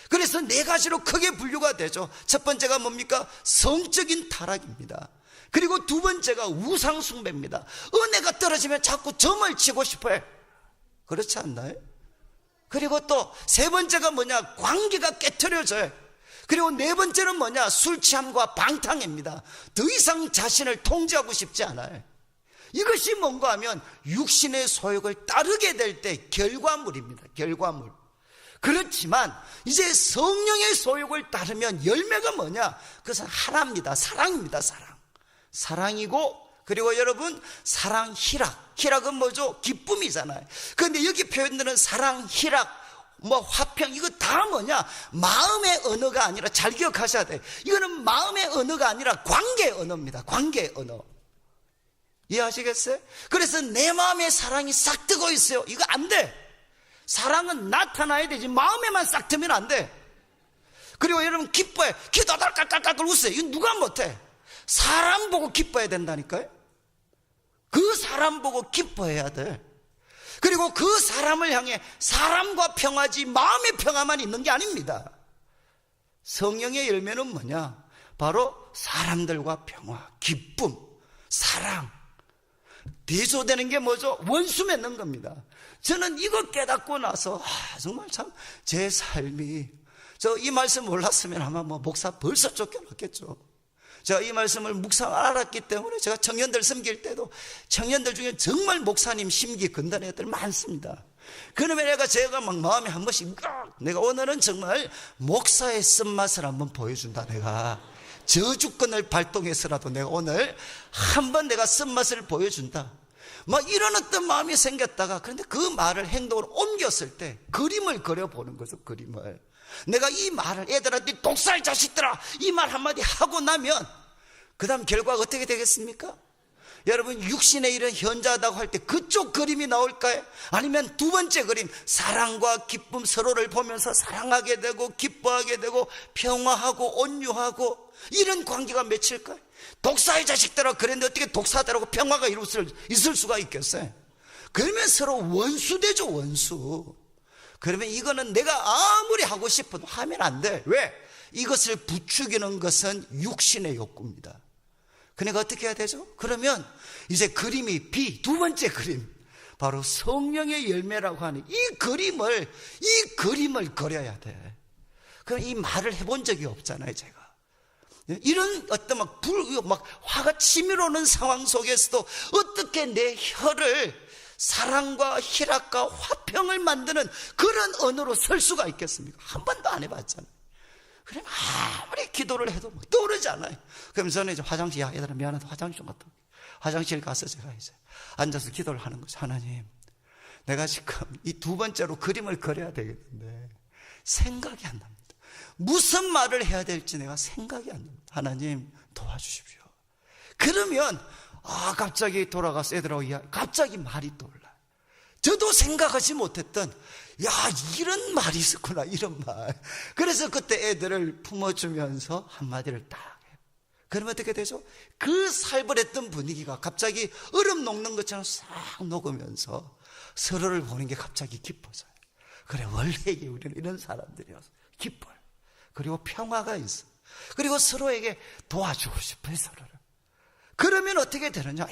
그래서 네 가지로 크게 분류가 되죠. 첫 번째가 뭡니까? 성적인 타락입니다. 그리고 두 번째가 우상숭배입니다. 은혜가 떨어지면 자꾸 점을 치고 싶어요. 그렇지 않나요? 그리고 또 세 번째가 뭐냐? 관계가 깨트려져요. 그리고 네 번째는 뭐냐? 술 취함과 방탕입니다. 더 이상 자신을 통제하고 싶지 않아요. 이것이 뭔가 하면 육신의 소욕을 따르게 될 때 결과물입니다. 결과물. 그렇지만 이제 성령의 소욕을 따르면 열매가 뭐냐? 그것은 하나입니다. 사랑입니다. 사랑이고 그리고 여러분 사랑 희락. 희락은 뭐죠? 기쁨이잖아요. 그런데 여기 표현되는 사랑 희락 화평 이거 다 뭐냐? 마음의 언어가 아니라 잘 기억하셔야 돼요. 이거는 마음의 언어가 아니라 관계의 언어입니다. 관계의 언어. 이해하시겠어요? 그래서 내 마음에 사랑이 싹 뜨고 있어요. 이거 안 돼. 사랑은 나타나야 되지 마음에만 싹 트면 안 돼. 그리고 여러분 기뻐해. 기도 깔깔깔깔 웃어요. 이거 누가 못해? 사람 보고 기뻐해야 된다니까요. 그 사람 보고 기뻐해야 돼. 그리고 그 사람을 향해 사람과 평화지 마음의 평화만 있는 게 아닙니다. 성령의 열매는 뭐냐? 바로 사람들과 평화, 기쁨, 사랑. 대조되는 게 뭐죠? 원수 맺는 겁니다. 저는 이거 깨닫고 나서 정말 참 제 삶이 이 말씀 몰랐으면 아마 목사 벌써 쫓겨났겠죠. 제가 이 말씀을 묵상 알았기 때문에 제가 청년들 섬길 때도 청년들 중에 정말 목사님 심기 건단한 애들 많습니다. 그러면 제가 막 마음에 한 번씩 내가 오늘은 정말 목사의 쓴맛을 한번 보여준다. 내가 저주권을 발동해서라도 내가 오늘 한번 내가 쓴맛을 보여준다. 이런 어떤 마음이 생겼다가 그런데 그 말을 행동으로 옮겼을 때 그림을 그려보는 거죠. 그림을. 내가 이 말을 애들한테 독살 자식들아 이 말 한마디 하고 나면 그 다음 결과가 어떻게 되겠습니까? 여러분 육신의 일은 현저하다고 할 때 그쪽 그림이 나올까요? 아니면 두 번째 그림 사랑과 기쁨 서로를 보면서 사랑하게 되고 기뻐하게 되고 평화하고 온유하고 이런 관계가 맺힐까요? 독사의 자식들아 그랬는데 어떻게 독사들하고 평화가 있을 수가 있겠어요? 그러면 서로 원수되죠. 원수. 그러면 이거는 내가 아무리 하고 싶어도 하면 안 돼. 왜? 이것을 부추기는 것은 육신의 욕구입니다. 그러니까 어떻게 해야 되죠? 그러면 이제 그림이 두 번째 그림 바로 성령의 열매라고 하는 이 그림을 그려야 돼. 그럼 이 말을 해본 적이 없잖아요. 제가 이런 어떤 막 화가 치밀어오는 상황 속에서도 어떻게 내 혀를 사랑과 희락과 화평을 만드는 그런 언어로 설 수가 있겠습니까? 한 번도 안 해봤잖아요. 그러면 아무리 기도를 해도 떠오르지 않아요. 그럼 저는 이제 화장실, 얘들아 미안하다 화장실 좀 갔다 올게. 화장실 가서 제가 이제 앉아서 기도를 하는 거죠. 하나님, 내가 지금 이 두 번째로 그림을 그려야 되겠는데 생각이 안 납니다. 무슨 말을 해야 될지 내가 생각이 안 납니다. 하나님 도와주십시오. 그러면 갑자기 돌아가서 애들하고 갑자기 말이 떠올라요. 저도 생각하지 못했던 이런 말이 있었구나, 이런 말. 그래서 그때 애들을 품어주면서 한마디를 딱 해요. 그러면 어떻게 되죠? 그 살벌했던 분위기가 갑자기 얼음 녹는 것처럼 싹 녹으면서 서로를 보는 게 갑자기 기뻐져요. 그래, 원래 우리는 이런 사람들이어서 기뻐요. 그리고 평화가 있어. 그리고 서로에게 도와주고 싶어요, 서로를. 그러면 어떻게 되느냐?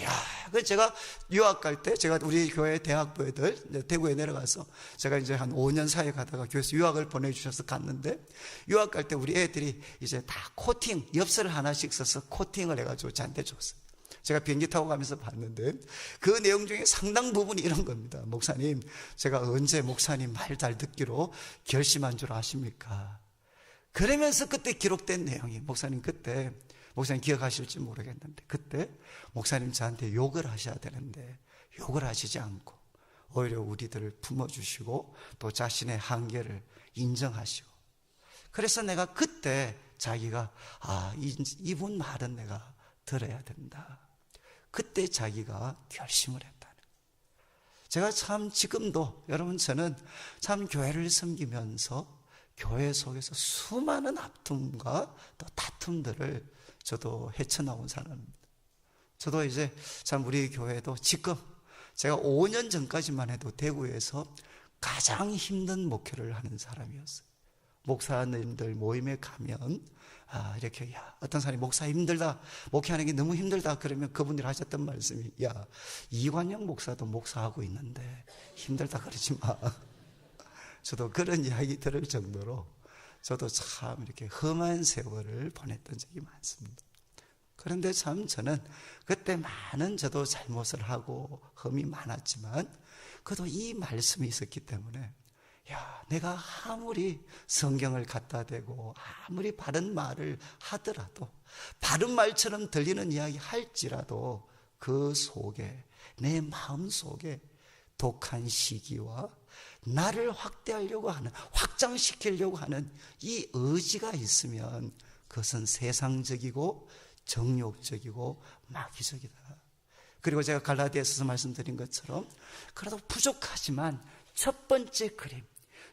그 제가 유학 갈 때, 제가 우리 교회 대학부 애들, 대구에 내려가서, 제가 이제 한 5년 사이에 가다가 교회에서 유학을 보내주셔서 갔는데, 유학 갈 때 우리 애들이 이제 다 코팅, 엽서를 하나씩 써서 코팅을 해가지고 저한테 줬어요. 제가 비행기 타고 가면서 봤는데, 그 내용 중에 상당 부분이 이런 겁니다. 목사님, 제가 언제 목사님 말 잘 듣기로 결심한 줄 아십니까? 그러면서 그때 기록된 내용이, 목사님 그때, 목사님 기억하실지 모르겠는데 그때 목사님 저한테 욕을 하셔야 되는데 욕을 하시지 않고 오히려 우리들을 품어주시고 또 자신의 한계를 인정하시고, 그래서 내가 그때 자기가 이분 말은 내가 들어야 된다. 그때 자기가 결심을 했다는 거예요. 제가 참 지금도 여러분, 저는 참 교회를 섬기면서 교회 속에서 수많은 아픔과 또 다툼들을 저도 헤쳐나온 사람입니다. 저도 이제 참 우리 교회도 지금 제가 5년 전까지만 해도 대구에서 가장 힘든 목회를 하는 사람이었어요. 목사님들 모임에 가면 이렇게 어떤 사람이 목사 힘들다, 목회하는 게 너무 힘들다 그러면 그분들이 하셨던 말씀이 이관영 목사도 목사하고 있는데 힘들다 그러지 마. 저도 그런 이야기 들을 정도로 저도 참 이렇게 험한 세월을 보냈던 적이 많습니다. 그런데 참 저는 그때 많은 저도 잘못을 하고 험이 많았지만 그래도 이 말씀이 있었기 때문에 내가 아무리 성경을 갖다 대고 아무리 바른 말을 하더라도, 바른 말처럼 들리는 이야기 할지라도 그 속에, 내 마음 속에 독한 시기와 나를 확대하려고 하는, 확장시키려고 하는 이 의지가 있으면 그것은 세상적이고 정욕적이고 마귀적이다. 그리고 제가 갈라디아서에서 말씀드린 것처럼 그래도 부족하지만 첫 번째 그림,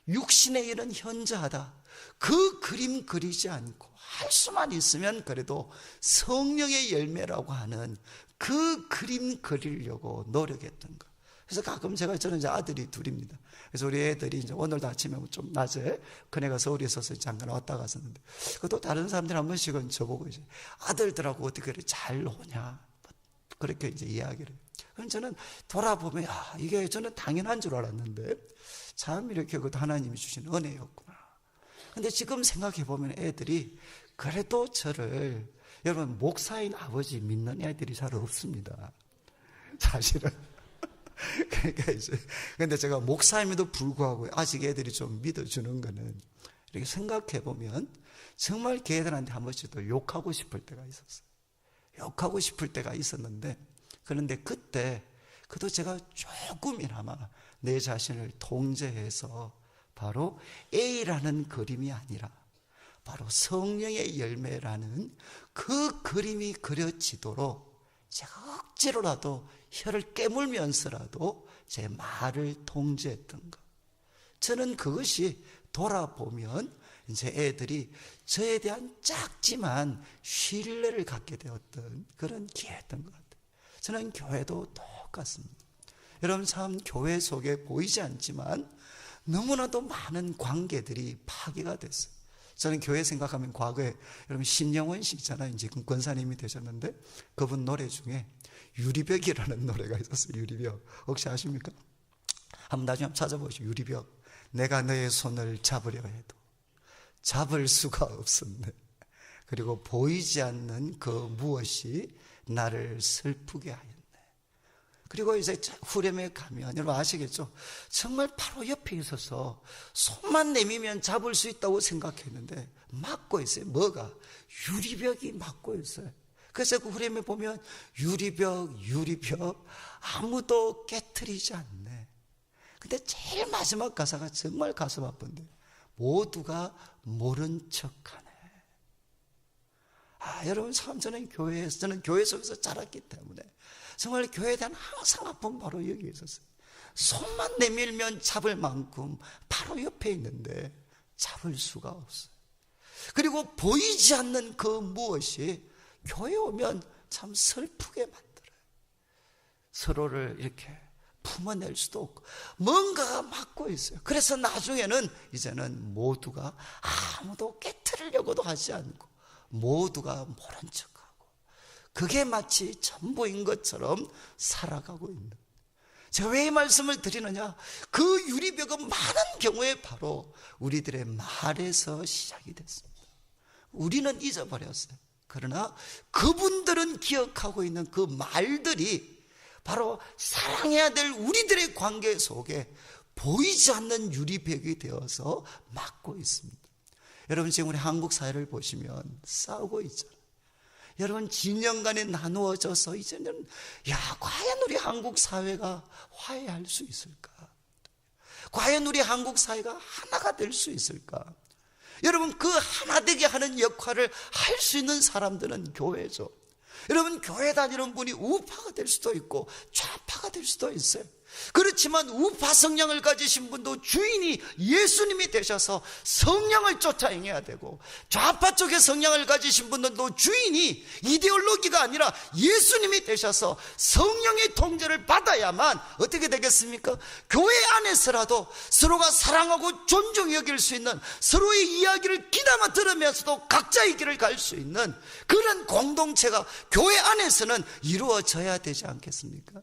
육신의 일은 현저하다. 그 그림 그리지 않고 할 수만 있으면 그래도 성령의 열매라고 하는 그 그림 그리려고 노력했던 것. 그래서 가끔 저는 이제 아들이 둘입니다. 그래서 우리 애들이 이제 오늘도 아침에 좀 낮에 큰애가 서울에 있어서 잠깐 왔다 갔었는데, 또 다른 사람들 한 번씩은 저보고 이제 아들들하고 어떻게 그래 잘 노냐, 그렇게 이제 이야기를. 그럼 저는 돌아보면 이게 저는 당연한 줄 알았는데 참 이렇게 그것도 하나님이 주신 은혜였구나. 근데 지금 생각해 보면 애들이 그래도 저를, 여러분 목사인 아버지 믿는 애들이 잘 없습니다, 사실은. 그러니까 이제, 근데 제가 목사임에도 불구하고 아직 애들이 좀 믿어주는 거는, 이렇게 생각해 보면 정말 걔들한테 한 번씩 더 욕하고 싶을 때가 있었어요. 욕하고 싶을 때가 있었는데, 그런데 그때 그래도 제가 조금이나마 내 자신을 통제해서 바로 A라는 그림이 아니라 바로 성령의 열매라는 그 그림이 그려지도록 제가 억지로라도 혀를 깨물면서라도 제 말을 통제했던 것. 저는 그것이 돌아보면 이제 애들이 저에 대한 작지만 신뢰를 갖게 되었던 그런 기회였던 것 같아요. 저는 교회도 똑같습니다. 여러분 참 교회 속에 보이지 않지만 너무나도 많은 관계들이 파괴가 됐어요. 저는 교회 생각하면 과거에 여러분 신영원 씨 있잖아요. 지금 권사님이 되셨는데 그분 노래 중에 유리벽이라는 노래가 있었어요. 유리벽. 혹시 아십니까? 한번 나중에 한번 찾아보시죠. 유리벽. 내가 너의 손을 잡으려 해도 잡을 수가 없었네. 그리고 보이지 않는 그 무엇이 나를 슬프게 하였네. 그리고 이제 후렴에 가면 여러분 아시겠죠? 정말 바로 옆에 있어서 손만 내밀면 잡을 수 있다고 생각했는데 막고 있어요. 뭐가? 유리벽이 막고 있어요. 그래서 그 후렴에 보면 유리벽 아무도 깨트리지 않네. 근데 제일 마지막 가사가 정말 가슴 아픈데, 모두가 모른 척하네. 여러분, 참 저는 교회 속에서 자랐기 때문에 정말 교회에 대한 항상 아픔 바로 여기에 있었어요. 손만 내밀면 잡을 만큼 바로 옆에 있는데 잡을 수가 없어요. 그리고 보이지 않는 그 무엇이 교회에 오면 참 슬프게 만들어요. 서로를 이렇게 품어낼 수도 없고 뭔가가 막고 있어요. 그래서 나중에는 이제는 모두가 아무도 깨트리려고도 하지 않고 모두가 모른 척하고, 그게 마치 전부인 것처럼 살아가고 있는. 제가 왜 이 말씀을 드리느냐, 그 유리벽은 많은 경우에 바로 우리들의 말에서 시작이 됐습니다. 우리는 잊어버렸어요. 그러나 그분들은 기억하고 있는 그 말들이 바로 사랑해야 될 우리들의 관계 속에 보이지 않는 유리벽이 되어서 막고 있습니다. 여러분, 지금 우리 한국 사회를 보시면 싸우고 있잖아요. 여러분, 진영 간에 나누어져서 이제는 과연 우리 한국 사회가 화해할 수 있을까? 과연 우리 한국 사회가 하나가 될 수 있을까? 여러분, 그 하나 되게 하는 역할을 할 수 있는 사람들은 교회죠. 여러분, 교회 다니는 분이 우파가 될 수도 있고 좌파가 될 수도 있어요. 그렇지만 우파 성향을 가지신 분도 주인이 예수님이 되셔서 성령을 쫓아 행해야 되고, 좌파 쪽의 성향을 가지신 분들도 주인이 이데올로기가 아니라 예수님이 되셔서 성령의 통제를 받아야만 어떻게 되겠습니까? 교회 안에서라도 서로가 사랑하고 존중히 여길 수 있는, 서로의 이야기를 귀담아 들으면서도 각자의 길을 갈 수 있는 그런 공동체가 교회 안에서는 이루어져야 되지 않겠습니까?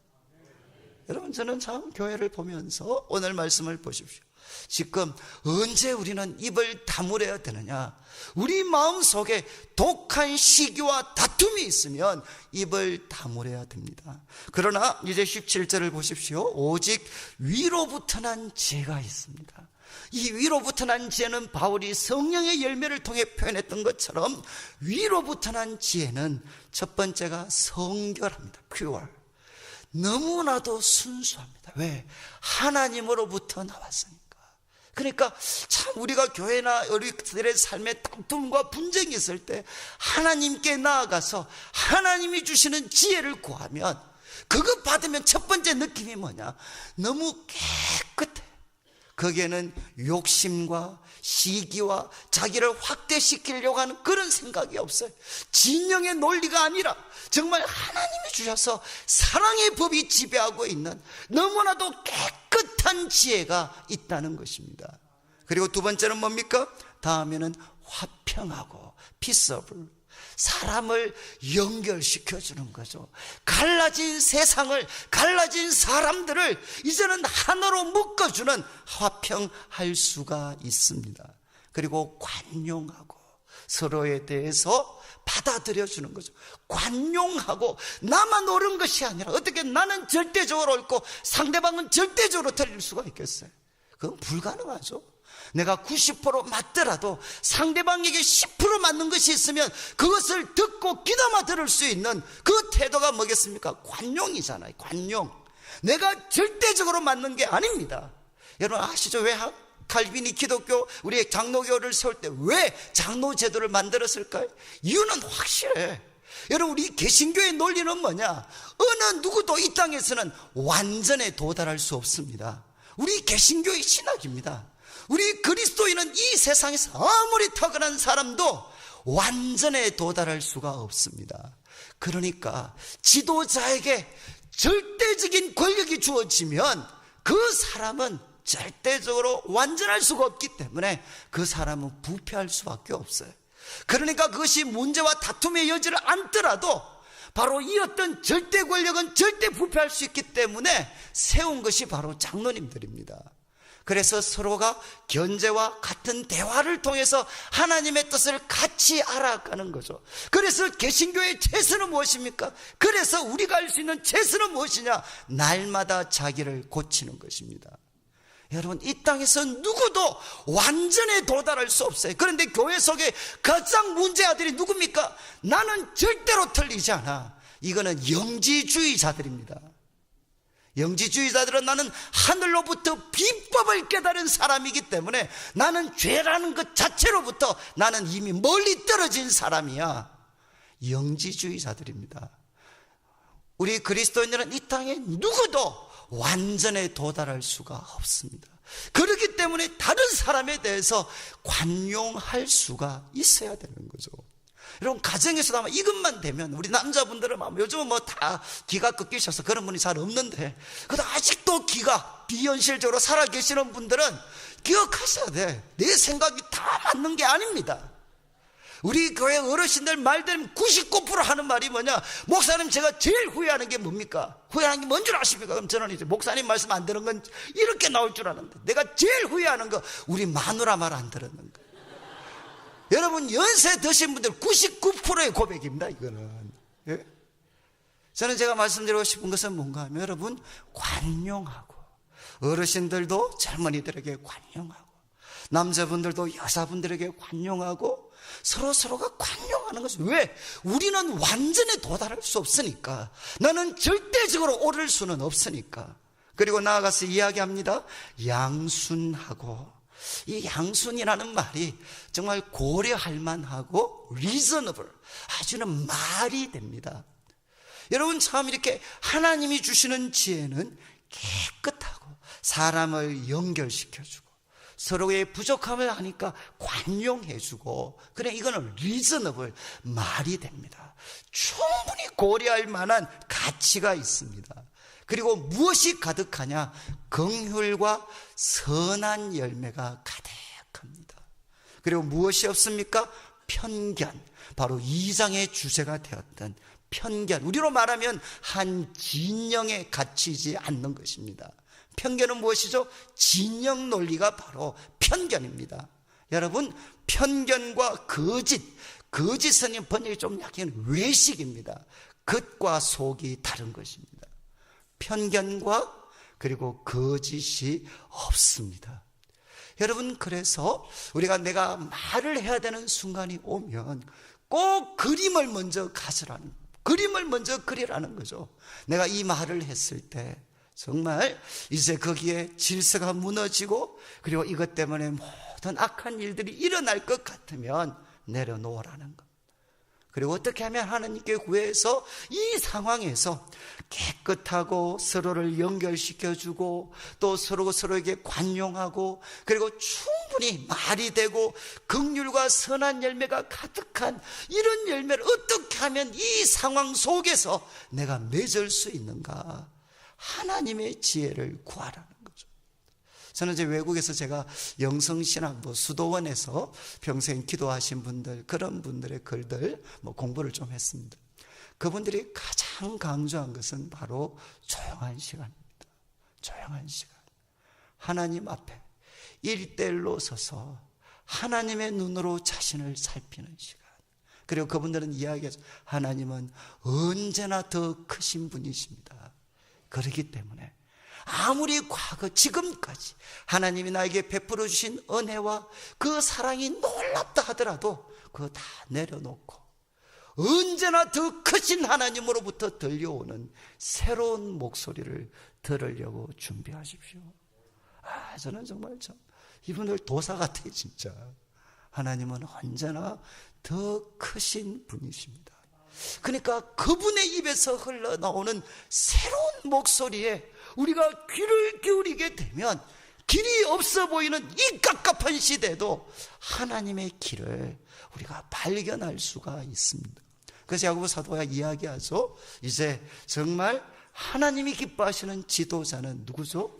여러분, 저는 참 교회를 보면서 오늘 말씀을 보십시오. 지금 언제 우리는 입을 다물어야 되느냐? 우리 마음속에 독한 시기와 다툼이 있으면 입을 다물어야 됩니다. 그러나 이제 17절을 보십시오. 오직 위로부터 난 지혜가 있습니다. 이 위로부터 난 지혜는 바울이 성령의 열매를 통해 표현했던 것처럼 위로부터 난 지혜는 첫 번째가 성결합니다. pure. 너무나도 순수합니다. 왜? 하나님으로부터 나왔으니까. 그러니까 참 우리가 교회나 우리들의 삶에 다툼과 분쟁이 있을 때 하나님께 나아가서 하나님이 주시는 지혜를 구하면, 그거 받으면 첫 번째 느낌이 뭐냐? 너무 깨끗해. 거기에는 욕심과 시기와 자기를 확대시키려고 하는 그런 생각이 없어요. 진영의 논리가 아니라 정말 하나님이 주셔서 사랑의 법이 지배하고 있는 너무나도 깨끗한 지혜가 있다는 것입니다. 그리고 두 번째는 뭡니까? 다음에는 화평하고 peaceable. 사람을 연결시켜주는 거죠. 갈라진 세상을, 갈라진 사람들을 이제는 하나로 묶어주는, 화평할 수가 있습니다. 그리고 관용하고 서로에 대해서 받아들여주는 거죠. 관용하고 나만 옳은 것이 아니라, 어떻게 나는 절대적으로 옳고 상대방은 절대적으로 틀릴 수가 있겠어요? 그건 불가능하죠. 내가 90% 맞더라도 상대방에게 10% 맞는 것이 있으면 그것을 듣고 귀담아 들을 수 있는 그 태도가 뭐겠습니까? 관용이잖아요. 관용. 내가 절대적으로 맞는 게 아닙니다. 여러분 아시죠? 왜 칼빈이 기독교, 우리 장로교를 세울 때 왜 장로 제도를 만들었을까요? 이유는 확실해. 여러분, 우리 개신교의 논리는 뭐냐? 어느 누구도 이 땅에서는 완전에 도달할 수 없습니다. 우리 개신교의 신학입니다. 우리 그리스도인은 이 세상에서 아무리 탁월한 사람도 완전에 도달할 수가 없습니다. 그러니까 지도자에게 절대적인 권력이 주어지면 그 사람은 절대적으로 완전할 수가 없기 때문에 그 사람은 부패할 수밖에 없어요. 그러니까 그것이 문제와 다툼의 여지를 않더라도 바로 이 어떤 절대 권력은 절대 부패할 수 있기 때문에 세운 것이 바로 장로님들입니다. 그래서 서로가 견제와 같은 대화를 통해서 하나님의 뜻을 같이 알아가는 거죠. 그래서 개신교의 최선은 무엇입니까? 그래서 우리가 할 수 있는 최선은 무엇이냐? 날마다 자기를 고치는 것입니다. 여러분, 이 땅에서 누구도 완전에 도달할 수 없어요. 그런데 교회 속에 가장 문제아들이 누굽니까? 나는 절대로 틀리지 않아. 이거는 영지주의자들입니다. 영지주의자들은 나는 하늘로부터 비법을 깨달은 사람이기 때문에 나는 죄라는 것 자체로부터 나는 이미 멀리 떨어진 사람이야. 영지주의자들입니다. 우리 그리스도인들은 이 땅에 누구도 완전에 도달할 수가 없습니다. 그렇기 때문에 다른 사람에 대해서 관용할 수가 있어야 되는 거죠. 여러분, 가정에서도 아마 이것만 되면, 우리 남자분들은 요즘은 뭐 다 기가 꺾이셔서 그런 분이 잘 없는데, 그래도 아직도 기가 비현실적으로 살아계시는 분들은 기억하셔야 돼. 내 생각이 다 맞는 게 아닙니다. 우리 교회 어르신들 말들은 99% 하는 말이 뭐냐? 목사님, 제가 제일 후회하는 게 뭡니까? 후회하는 게 뭔 줄 아십니까? 그럼 저는 이제 목사님 말씀 안 들은 건 이렇게 나올 줄 아는데, 내가 제일 후회하는 거 우리 마누라 말 안 들었는 거. 여러분, 연세 드신 분들 99%의 고백입니다, 이거는. 예? 저는 제가 말씀드리고 싶은 것은 뭔가 하면, 여러분, 관용하고, 어르신들도 젊은이들에게 관용하고, 남자분들도 여자분들에게 관용하고, 서로가 관용하는 것이, 왜? 우리는 완전히 도달할 수 없으니까. 나는 절대적으로 오를 수는 없으니까. 그리고 나아가서 이야기합니다. 양순하고. 이 양순이라는 말이 정말 고려할 만하고 reasonable, 아주는 말이 됩니다. 여러분, 참 이렇게 하나님이 주시는 지혜는 깨끗하고 사람을 연결시켜주고 서로의 부족함을 아니까 관용해주고, 그래, 이거는 reasonable, 말이 됩니다. 충분히 고려할 만한 가치가 있습니다. 그리고 무엇이 가득하냐? 긍휼과 선한 열매가 가득합니다. 그리고 무엇이 없습니까? 편견, 바로 2장의 주제가 되었던 편견, 우리로 말하면 한 진영에 갇히지 않는 것입니다. 편견은 무엇이죠? 진영 논리가 바로 편견입니다. 여러분, 편견과 거짓은 번역이 좀 약간 외식입니다. 겉과 속이 다른 것입니다. 편견과 그리고 거짓이 없습니다. 여러분, 그래서 우리가 내가 말을 해야 되는 순간이 오면 꼭 그림을 먼저 가져라는, 그림을 먼저 그리라는 거죠. 내가 이 말을 했을 때 정말 이제 거기에 질서가 무너지고, 그리고 이것 때문에 모든 악한 일들이 일어날 것 같으면 내려놓으라는 것. 그리고 어떻게 하면 하나님께 구해서 이 상황에서 깨끗하고 서로를 연결시켜주고 또 서로에게 관용하고, 그리고 충분히 말이 되고 긍휼과 선한 열매가 가득한 이런 열매를 어떻게 하면 이 상황 속에서 내가 맺을 수 있는가? 하나님의 지혜를 구하라는 거죠. 저는 이제 외국에서 제가 영성신학 수도원에서 평생 기도하신 분들, 그런 분들의 글들 공부를 좀 했습니다. 그분들이 가장 강조한 것은 바로 조용한 시간입니다. 조용한 시간. 하나님 앞에 1대1로 서서 하나님의 눈으로 자신을 살피는 시간. 그리고 그분들은 이야기하죠. 하나님은 언제나 더 크신 분이십니다. 그렇기 때문에 아무리 과거 지금까지 하나님이 나에게 베풀어 주신 은혜와 그 사랑이 놀랍다 하더라도 그거 다 내려놓고 언제나 더 크신 하나님으로부터 들려오는 새로운 목소리를 들으려고 준비하십시오. 저는 정말 참 이분들 도사 같아요, 진짜. 하나님은 언제나 더 크신 분이십니다. 그러니까 그분의 입에서 흘러나오는 새로운 목소리에 우리가 귀를 기울이게 되면 길이 없어 보이는 이 깝깝한 시대도 하나님의 길을 우리가 발견할 수가 있습니다. 그래서 야고보 사도가 이야기하죠. 이제 정말 하나님이 기뻐하시는 지도자는 누구죠?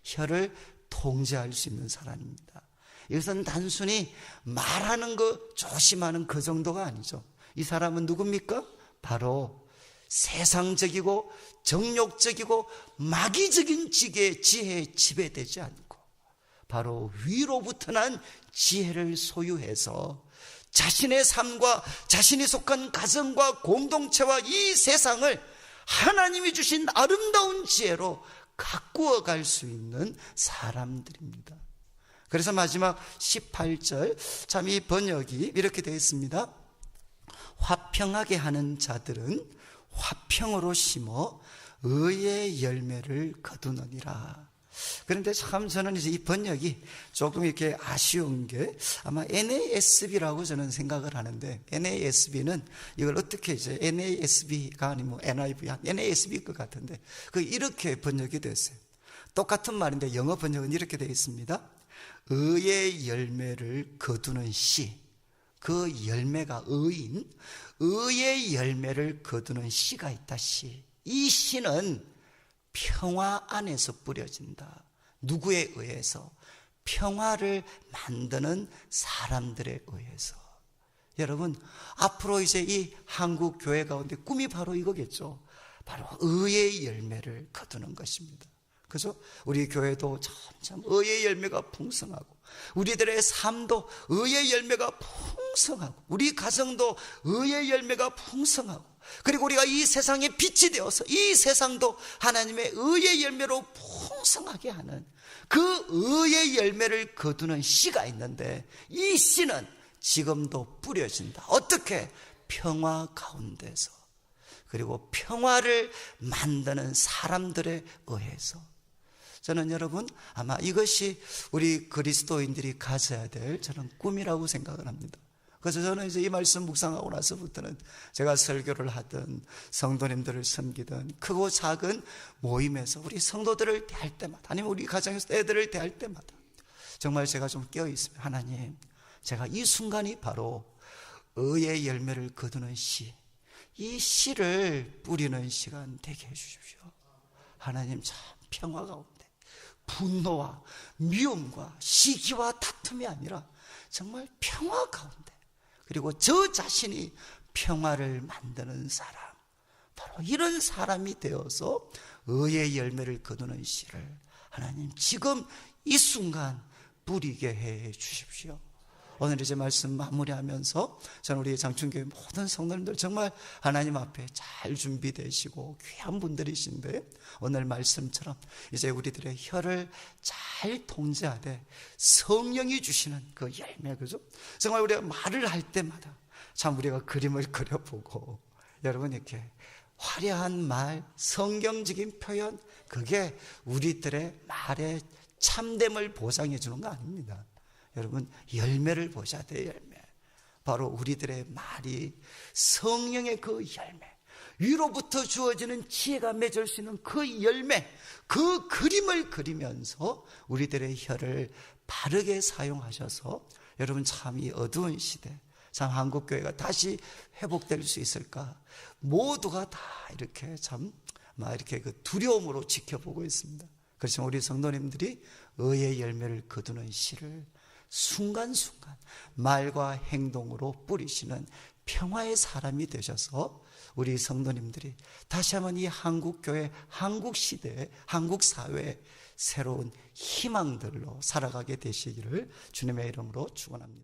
혀를 통제할 수 있는 사람입니다. 이것은 단순히 말하는 거 조심하는 그 정도가 아니죠. 이 사람은 누굽니까? 바로 세상적이고 정욕적이고 마귀적인 지혜에 지배되지 않고 바로 위로부터 난 지혜를 소유해서 자신의 삶과 자신이 속한 가정과 공동체와 이 세상을 하나님이 주신 아름다운 지혜로 가꾸어 갈 수 있는 사람들입니다. 그래서 마지막 18절, 참 이 번역이 이렇게 되어 있습니다. 화평하게 하는 자들은 화평으로 심어 의의 열매를 거두느니라. 그런데 참 저는 이제 이 번역이 조금 이렇게 아쉬운 게 아마 NASB라고 저는 생각을 하는데, NASB는 이걸 어떻게 이제 NASB가 아니면 NIV, NASB일 것 같은데 이렇게 번역이 됐어요. 똑같은 말인데 영어 번역은 이렇게 되어 있습니다. 의의 열매를 거두는 씨, 그 열매가 의인, 의의 열매를 거두는 씨가 있다. 씨, 이 씨는 평화 안에서 뿌려진다. 누구에 의해서? 평화를 만드는 사람들에 의해서. 여러분, 앞으로 이제 이 한국 교회 가운데 꿈이 바로 이거겠죠. 바로 의의 열매를 거두는 것입니다. 그죠? 우리 교회도 점점 의의 열매가 풍성하고, 우리들의 삶도 의의 열매가 풍성하고, 우리 가정도 의의 열매가 풍성하고, 그리고 우리가 이 세상에 빛이 되어서 이 세상도 하나님의 의의 열매로 풍성하게 하는 그 의의 열매를 거두는 씨가 있는데, 이 씨는 지금도 뿌려진다. 어떻게? 평화 가운데서, 그리고 평화를 만드는 사람들에 의해서. 저는 여러분, 아마 이것이 우리 그리스도인들이 가져야 될 저는 꿈이라고 생각을 합니다. 그래서 저는 이제 이 말씀 묵상하고 나서부터는 제가 설교를 하든 성도님들을 섬기든 크고 작은 모임에서 우리 성도들을 대할 때마다, 아니면 우리 가정에서 애들을 대할 때마다 정말 제가 좀 깨어 있습니다. 하나님, 제가 이 순간이 바로 의의 열매를 거두는 씨, 이 씨를 뿌리는 시간 되게 해주십시오. 하나님, 참 평화 가운데 분노와 미움과 시기와 다툼이 아니라 정말 평화 가운데, 그리고 저 자신이 평화를 만드는 사람, 바로 이런 사람이 되어서 의의 열매를 거두는 씨를 하나님 지금 이 순간 뿌리게 해 주십시오. 오늘 이제 말씀 마무리하면서 저는 우리 장충교회 모든 성도님들 정말 하나님 앞에 잘 준비되시고 귀한 분들이신데, 오늘 말씀처럼 이제 우리들의 혀를 잘 통제하되 성령이 주시는 그 열매, 그죠? 정말 우리가 말을 할 때마다 참 우리가 그림을 그려보고, 여러분 이렇게 화려한 말, 성경적인 표현, 그게 우리들의 말의 참됨을 보장해 주는 거 아닙니다. 여러분, 열매를 보셔야 돼요. 열매. 바로 우리들의 말이 성령의 그 열매, 위로부터 주어지는 지혜가 맺을 수 있는 그 열매, 그 그림을 그리면서 우리들의 혀를 바르게 사용하셔서 여러분, 참 이 어두운 시대, 참 한국교회가 다시 회복될 수 있을까, 모두가 다 이렇게 참 막 이렇게 그 두려움으로 지켜보고 있습니다. 그렇지만 우리 성도님들이 의의 열매를 거두는 씨를 순간순간 말과 행동으로 뿌리시는 평화의 사람이 되셔서 우리 성도님들이 다시 한번 이 한국교회, 한국시대, 한국사회의 새로운 희망들로 살아가게 되시기를 주님의 이름으로 축원합니다.